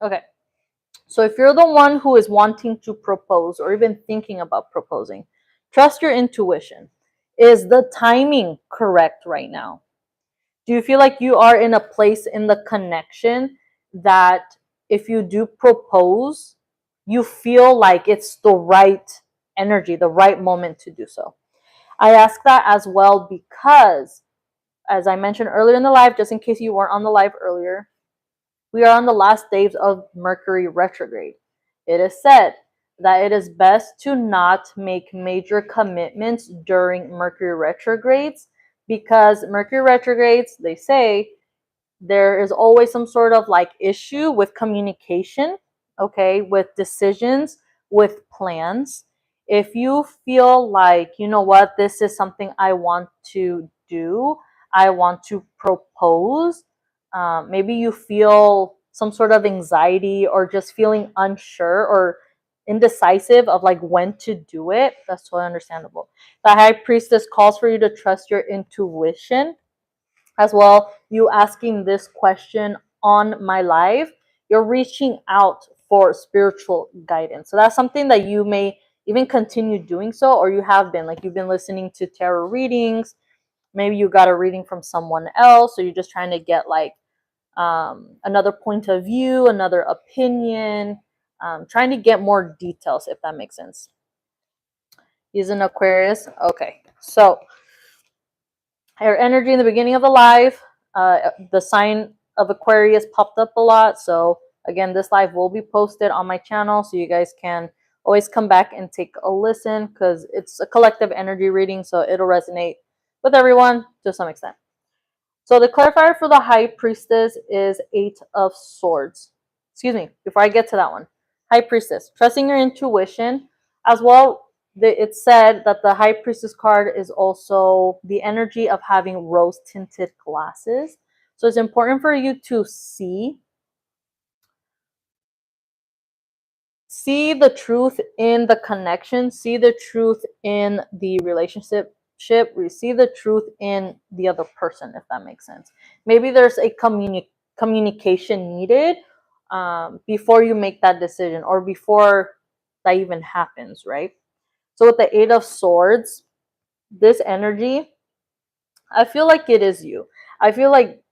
Okay, so if you're the one who is wanting to propose or even thinking about proposing, trust your intuition. Is the timing correct right now? Do you feel like you are in a place in the connection that if you do propose, you feel like it's the right energy, the right moment to do so? I ask that as well because, as I mentioned earlier in the live, just in case you weren't on the live earlier, we are on the last days of Mercury retrograde. It is said that it is best to not make major commitments during Mercury retrogrades because Mercury retrogrades, they say, there is always some sort of like issue with communication, okay, with decisions, with plans. If you feel like, you know what, this is something I want to do, I want to propose, maybe you feel some sort of anxiety or just feeling unsure or indecisive of like when to do it, that's totally understandable. The High Priestess calls for you to trust your intuition as well. You asking this question on my live, you're reaching out for spiritual guidance. So that's something that you may even continue doing so, or you have been, like you've been listening to tarot readings. Maybe you got a reading from someone else, or you're just trying to get like another point of view, another opinion, trying to get more details, if that makes sense. He's an Aquarius. Okay, so air energy in the beginning of the live, the sign of Aquarius popped up a lot. So again, this live will be posted on my channel, so you guys can always come back and take a listen because it's a collective energy reading, so it'll resonate with everyone to some extent. So the clarifier for the High Priestess is Eight of Swords. Excuse me, before I get to that one. High Priestess, trusting your intuition as well. It's said that the High Priestess card is also the energy of having rose tinted glasses. So it's important for you to see the truth in the connection, see the truth in the relationship, see the truth in the other person, if that makes sense. Maybe there's a communication needed before you make that decision or before that even happens, right? So with the Eight of Swords, this energy, I feel like it is you. I feel like,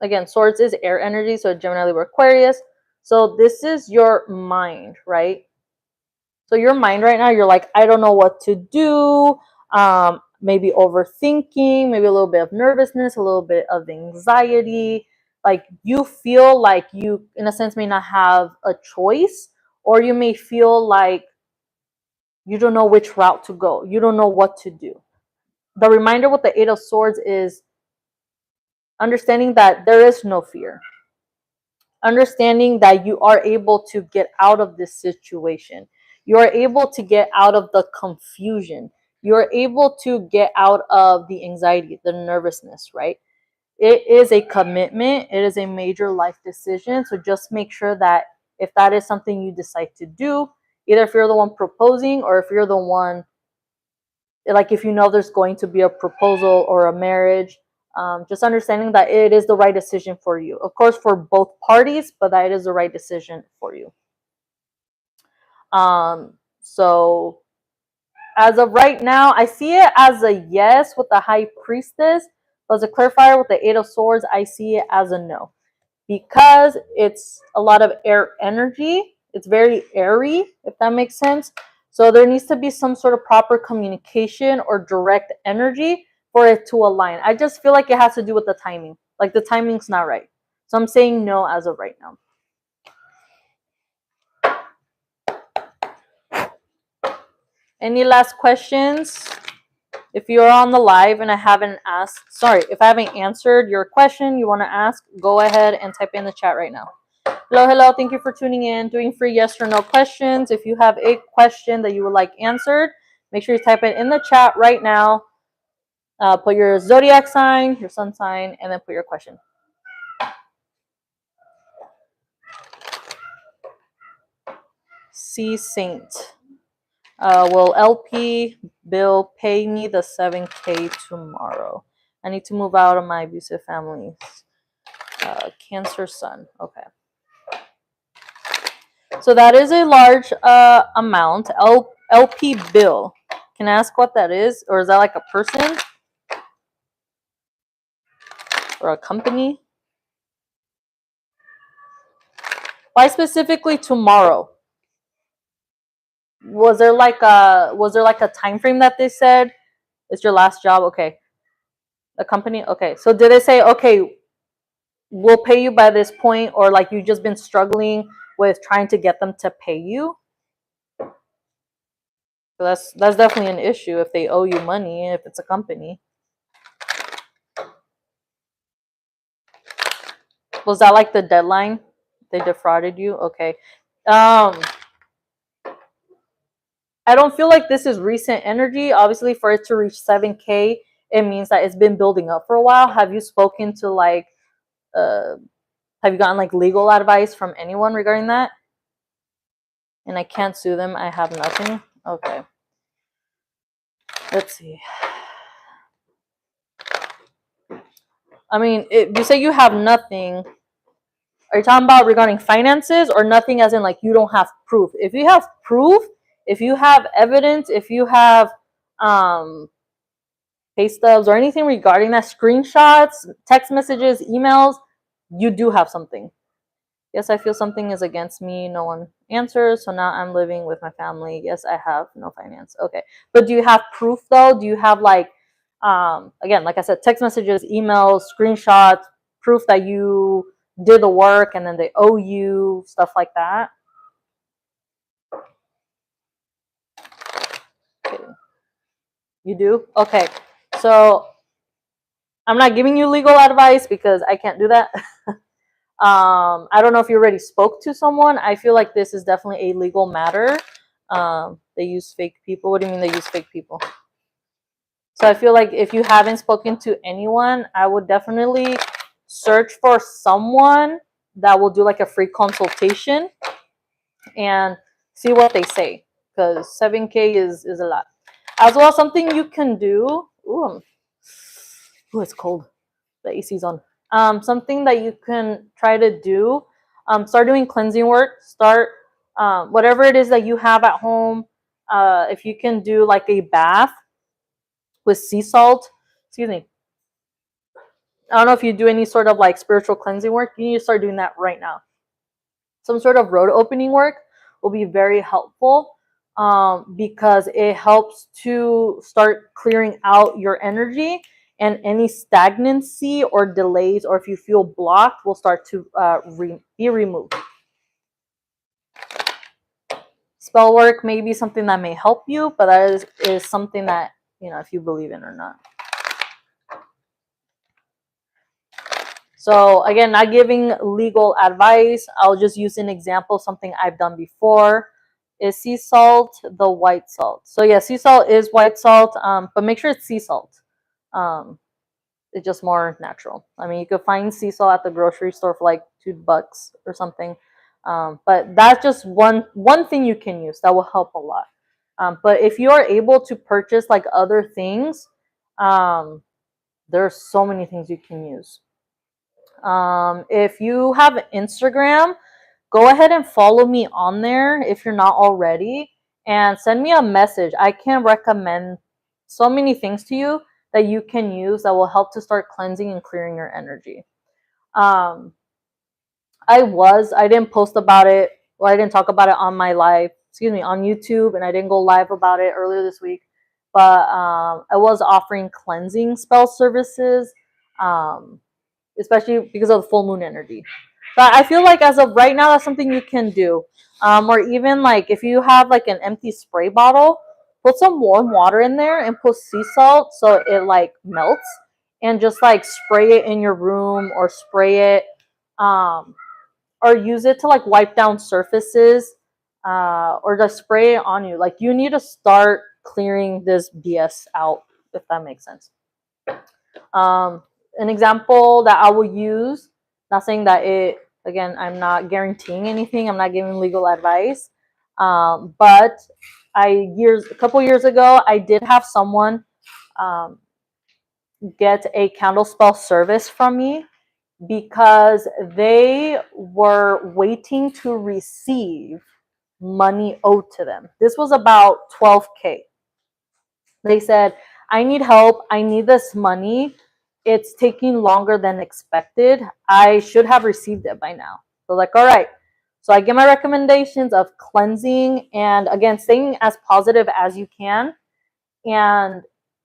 again, Swords is air energy, so generally we're Aquarius. So this is your mind, right? So your mind right now, you're like, I don't know what to do. Maybe overthinking, maybe a little bit of nervousness, a little bit of anxiety. Like you feel like you, in a sense, may not have a choice, or you may feel like you don't know which route to go. You don't know what to do. The reminder with the Eight of Swords is understanding that there is no fear. Understanding that you are able to get out of this situation. You are able to get out of the confusion. You are able to get out of the anxiety, the nervousness, right? It is a commitment. It is a major life decision. So just make sure that if that is something you decide to do, either if you're the one proposing or if you're the one, like if you know there's going to be a proposal or a marriage, just understanding that it is the right decision for you. Of course, for both parties, but that it is the right decision for you. So as of right now, I see it as a yes with the High Priestess. But as a clarifier with the Eight of Swords, I see it as a no. Because it's a lot of air energy. It's very airy, if that makes sense. So there needs to be some sort of proper communication or direct energy for it to align. I just feel like it has to do with the timing. Like the timing's not right. So I'm saying no as of right now. Any last questions? If you're on the live and I haven't asked, sorry, if I haven't answered your question you want to ask, go ahead and type in the chat right now. Hello, thank you for tuning in. Doing free yes or no questions. If you have a question that you would like answered, make sure you type it in the chat right now. Put your zodiac sign, your sun sign, and then put your question. C Saint. Will LP Bill pay me the 7K tomorrow? I need to move out of my abusive family. Cancer Sun. Okay. So that is a large amount. LP Bill. Can I ask what that is? Or is that like a person? Or a company? Why specifically tomorrow? Was there like a time frame that they said? It's your last job? Okay. A company? Okay. So did they say, okay, we'll pay you by this point, or like you've just been struggling with trying to get them to pay you? So that's definitely an issue if they owe you money, if it's a company. Was that like the deadline? They defrauded you? Okay. I don't feel like this is recent energy. Obviously, for it to reach 7K, it means that it's been building up for a while. Have you spoken to like, have you gotten like legal advice from anyone regarding that? And I can't sue them. I have nothing. Okay. Let's see. I mean, you say you have nothing. Are you talking about regarding finances or nothing as in like you don't have proof? If you have proof, if you have evidence, if you have pay stubs or anything regarding that, screenshots, text messages, emails, you do have something. Yes, I feel something is against me. No one answers. So now I'm living with my family. Yes, I have no finance. Okay. But do you have proof though? Do you have like, again, like I said, text messages, emails, screenshots, proof that you did the work and then they owe you, stuff like that? Okay. You do? Okay. So I'm not giving you legal advice because I can't do that. I don't know if you already spoke to someone. I feel like this is definitely a legal matter. They use fake people. What do you mean they use fake people? So I feel like if you haven't spoken to anyone, I would definitely search for someone that will do like a free consultation and see what they say, because 7K is a lot. As well, something you can do. Ooh, it's cold. The AC's on. Something that you can try to do. Start doing cleansing work. Start whatever it is that you have at home. If you can do like a bath with sea salt. Excuse me. I don't know if you do any sort of like spiritual cleansing work. You need to start doing that right now. Some sort of road opening work will be very helpful, because it helps to start clearing out your energy, and any stagnancy or delays, or if you feel blocked, will start to be removed. Spell work may be something that may help you, but that is something that, if you believe in or not. So again, not giving legal advice. I'll just use an example, something I've done before. Is sea salt the white salt? So yeah, sea salt is white salt, but make sure it's sea salt. It's just more natural. I mean, you could find sea salt at the grocery store for like $2 or something. But that's just one thing you can use that will help a lot. But if you are able to purchase like other things, there are so many things you can use. If you have Instagram, go ahead and follow me on there if you're not already, and send me a message. I can recommend so many things to you that you can use that will help to start cleansing and clearing your energy. I didn't post about it, or I didn't talk about it on my live, on YouTube, and I didn't go live about it earlier this week, but I was offering cleansing spell services, especially because of the full moon energy. But I feel like as of right now, that's something you can do. Or even like if you have like an empty spray bottle, put some warm water in there and put sea salt so it like melts, and just like spray it in your room, or spray it, or use it to like wipe down surfaces, or just spray it on you. Like, you need to start clearing this BS out, if that makes sense. An example that I will use, not saying that again, I'm not guaranteeing anything, I'm not giving legal advice, but a couple years ago, I did have someone get a candle spell service from me because they were waiting to receive money owed to them. This was about 12K. They said, I need help. I need this money. It's taking longer than expected. I should have received it by now. So like, all right. So I give my recommendations of cleansing and, again, staying as positive as you can. And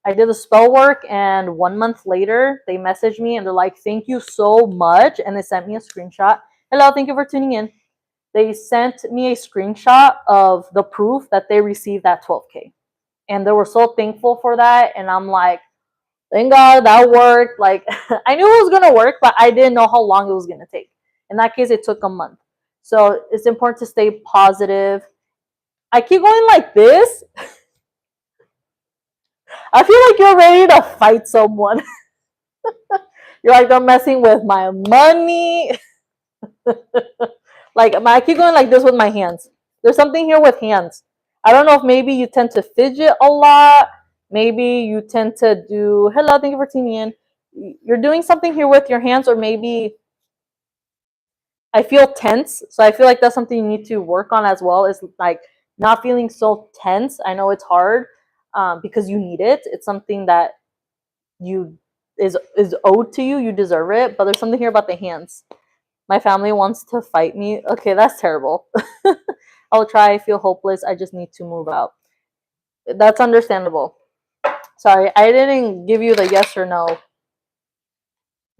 I did the spell work, and 1 month later, they messaged me and they're like, thank you so much. And they sent me a screenshot. Hello, thank you for tuning in. They sent me a screenshot of the proof that they received that 12K. And they were so thankful for that. And I'm like, thank God that worked. Like, I knew it was going to work, but I didn't know how long it was going to take. In that case, it took a month. So it's important to stay positive. I keep going like this. I feel like you're ready to fight someone. You're like, they're messing with my money. Like, I keep going like this with my hands. There's something here with hands. I don't know if maybe you tend to fidget a lot. Maybe you tend to do, hello, thank you for tuning in. You're doing something here with your hands, or maybe I feel tense. So I feel like that's something you need to work on as well, is like not feeling so tense. I know it's hard, because you need it. It's something that is owed to you. You deserve it. But there's something here about the hands. My family wants to fight me. Okay, that's terrible. I'll try. I feel hopeless. I just need to move out. That's understandable. Sorry, I didn't give you the yes or no.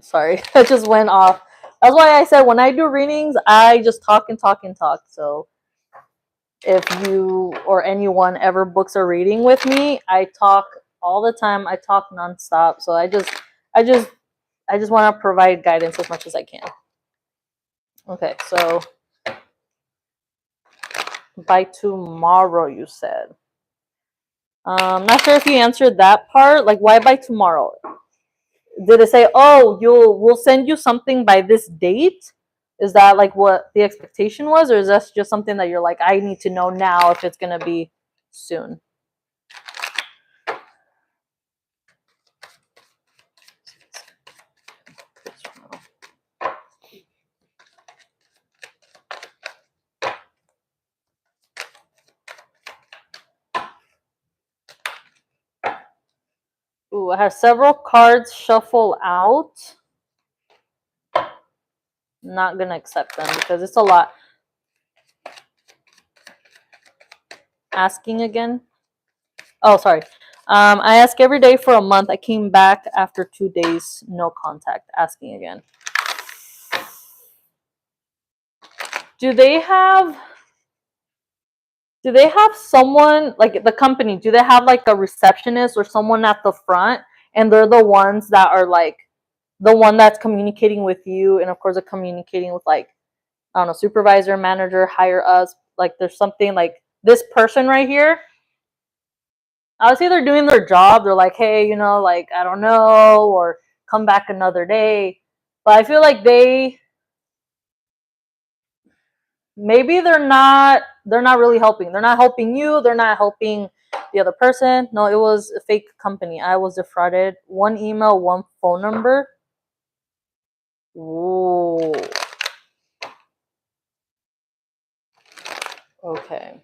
Sorry, I just went off. That's why I said when I do readings, I just talk and talk and talk. So if you or anyone ever books a reading with me, I talk all the time. I talk nonstop. So I just want to provide guidance as much as I can. Okay, so by tomorrow, you said. Not sure if you answered that part. Like, why by tomorrow? Did it say, "Oh, we'll send you something by this date"? Is that like what the expectation was, or is that just something that you're like, I need to know now if it's gonna be soon? Ooh, I have several cards shuffle out. Not gonna accept them because it's a lot. Asking again. Oh, sorry. I ask every day for a month. I came back after 2 days, no contact. Asking again. Do they have someone, like the company, do they have like a receptionist or someone at the front, and they're the ones that are like the one that's communicating with you, and of course they're communicating with, like, I don't know, supervisor, manager, hire us, like there's something like this person right here, I would say they're doing their job. They're like, hey, like, I don't know, or come back another day. But I feel like maybe they're not really helping. They're not helping you. They're not helping the other person. No, it was a fake company. I was defrauded. One email, one phone number. Ooh. Okay.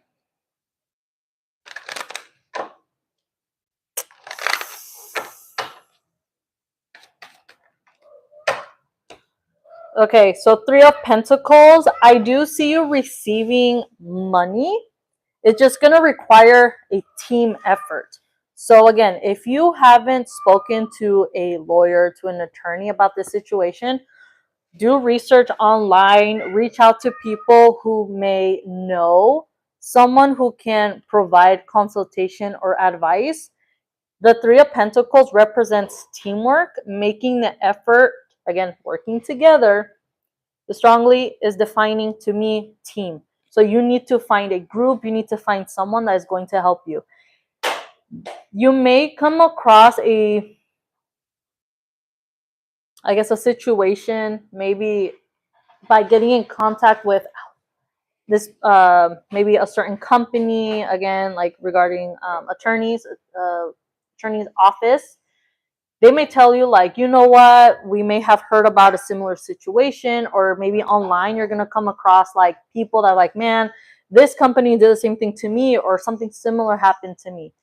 Okay, so Three of Pentacles. I do see you receiving money. It's just going to require a team effort. So again, if you haven't spoken to a lawyer, to an attorney about this situation, do research online, reach out to people who may know someone who can provide consultation or advice. The Three of Pentacles represents teamwork, making the effort, again, working together. The strongly is defining to me team. So you need to find a group, you need to find someone that is going to help you. You may come across a situation, maybe by getting in contact with this, maybe a certain company, again, like regarding attorney's office. They may tell you, like, you know what, we may have heard about a similar situation, or maybe online you're going to come across like people that are like, man, this company did the same thing to me, or something similar happened to me.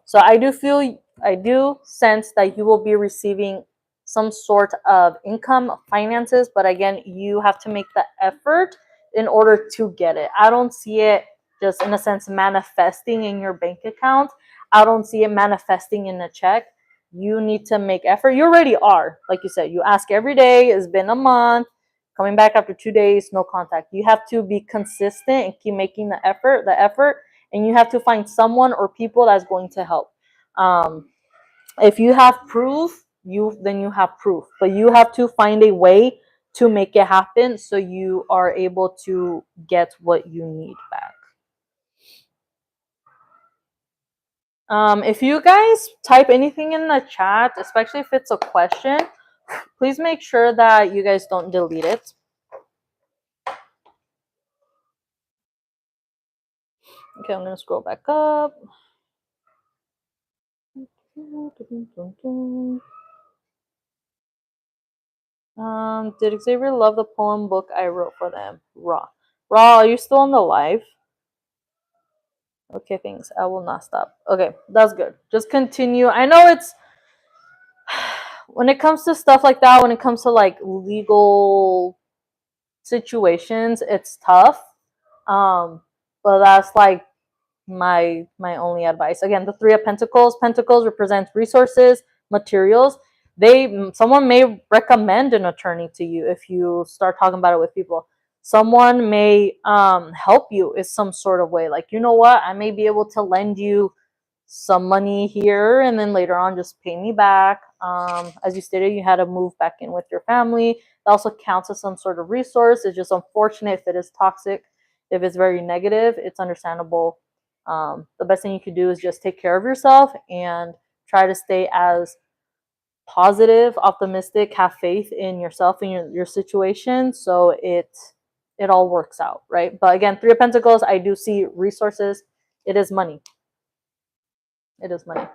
So I do sense that you will be receiving some sort of income, finances, but again, you have to make the effort in order to get it. I don't see it just, in a sense, manifesting in your bank account. I don't see it manifesting in a check. You need to make effort. You already are. Like you said, you ask every day. It's been a month. Coming back after 2 days, no contact. You have to be consistent and keep making the effort, and you have to find someone or people that's going to help. If you have proof, then you have proof, but you have to find a way to make it happen so you are able to get what you need back. If you guys type anything in the chat, especially if it's a question, please make sure that you guys don't delete it. Okay, I'm going to scroll back up. Did Xavier love the poem book I wrote for them? Raw, are you still on the live? Okay, thanks. I will not stop. Okay, that's good. Just continue. I know it's when it comes to stuff like that, when it comes to like legal situations, it's tough. But that's like my only advice. Again, the Three of Pentacles. Pentacles represents resources, materials. Someone may recommend an attorney to you if you start talking about it with people. Someone may help you in some sort of way. Like, you know what, I may be able to lend you some money here and then later on just pay me back. As you stated, you had to move back in with your family. That also counts as some sort of resource. It's just unfortunate if it is toxic, if it's very negative, it's understandable. The best thing you could do is just take care of yourself and try to stay as positive, optimistic, have faith in yourself and your situation, so it all works out, right? But again, Three of Pentacles, I do see resources. It is money. It is money.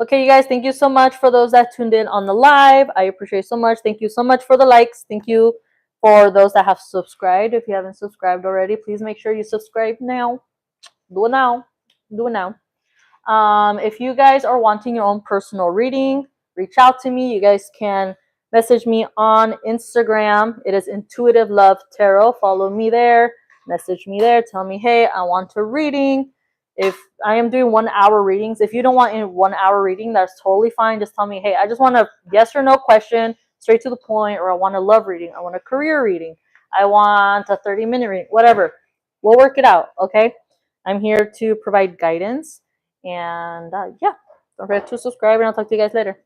Okay, you guys, thank you so much for those that tuned in on the live. I appreciate so much. Thank you so much for the likes. Thank you for those that have subscribed. If you haven't subscribed already, please make sure you subscribe now. Do it now. Do it now. If you guys are wanting your own personal reading, reach out to me. You guys can message me on Instagram. It is intutivelovetarot. Follow me there. Message me there. Tell me, hey, I want a reading. If I am doing 1 hour readings, if you don't want a 1 hour reading, that's totally fine. Just tell me, hey, I just want a yes or no question, straight to the point, or I want a love reading. I want a career reading. I want a 30-minute reading, whatever. We'll work it out, okay? I'm here to provide guidance. And yeah, don't forget to subscribe, and I'll talk to you guys later.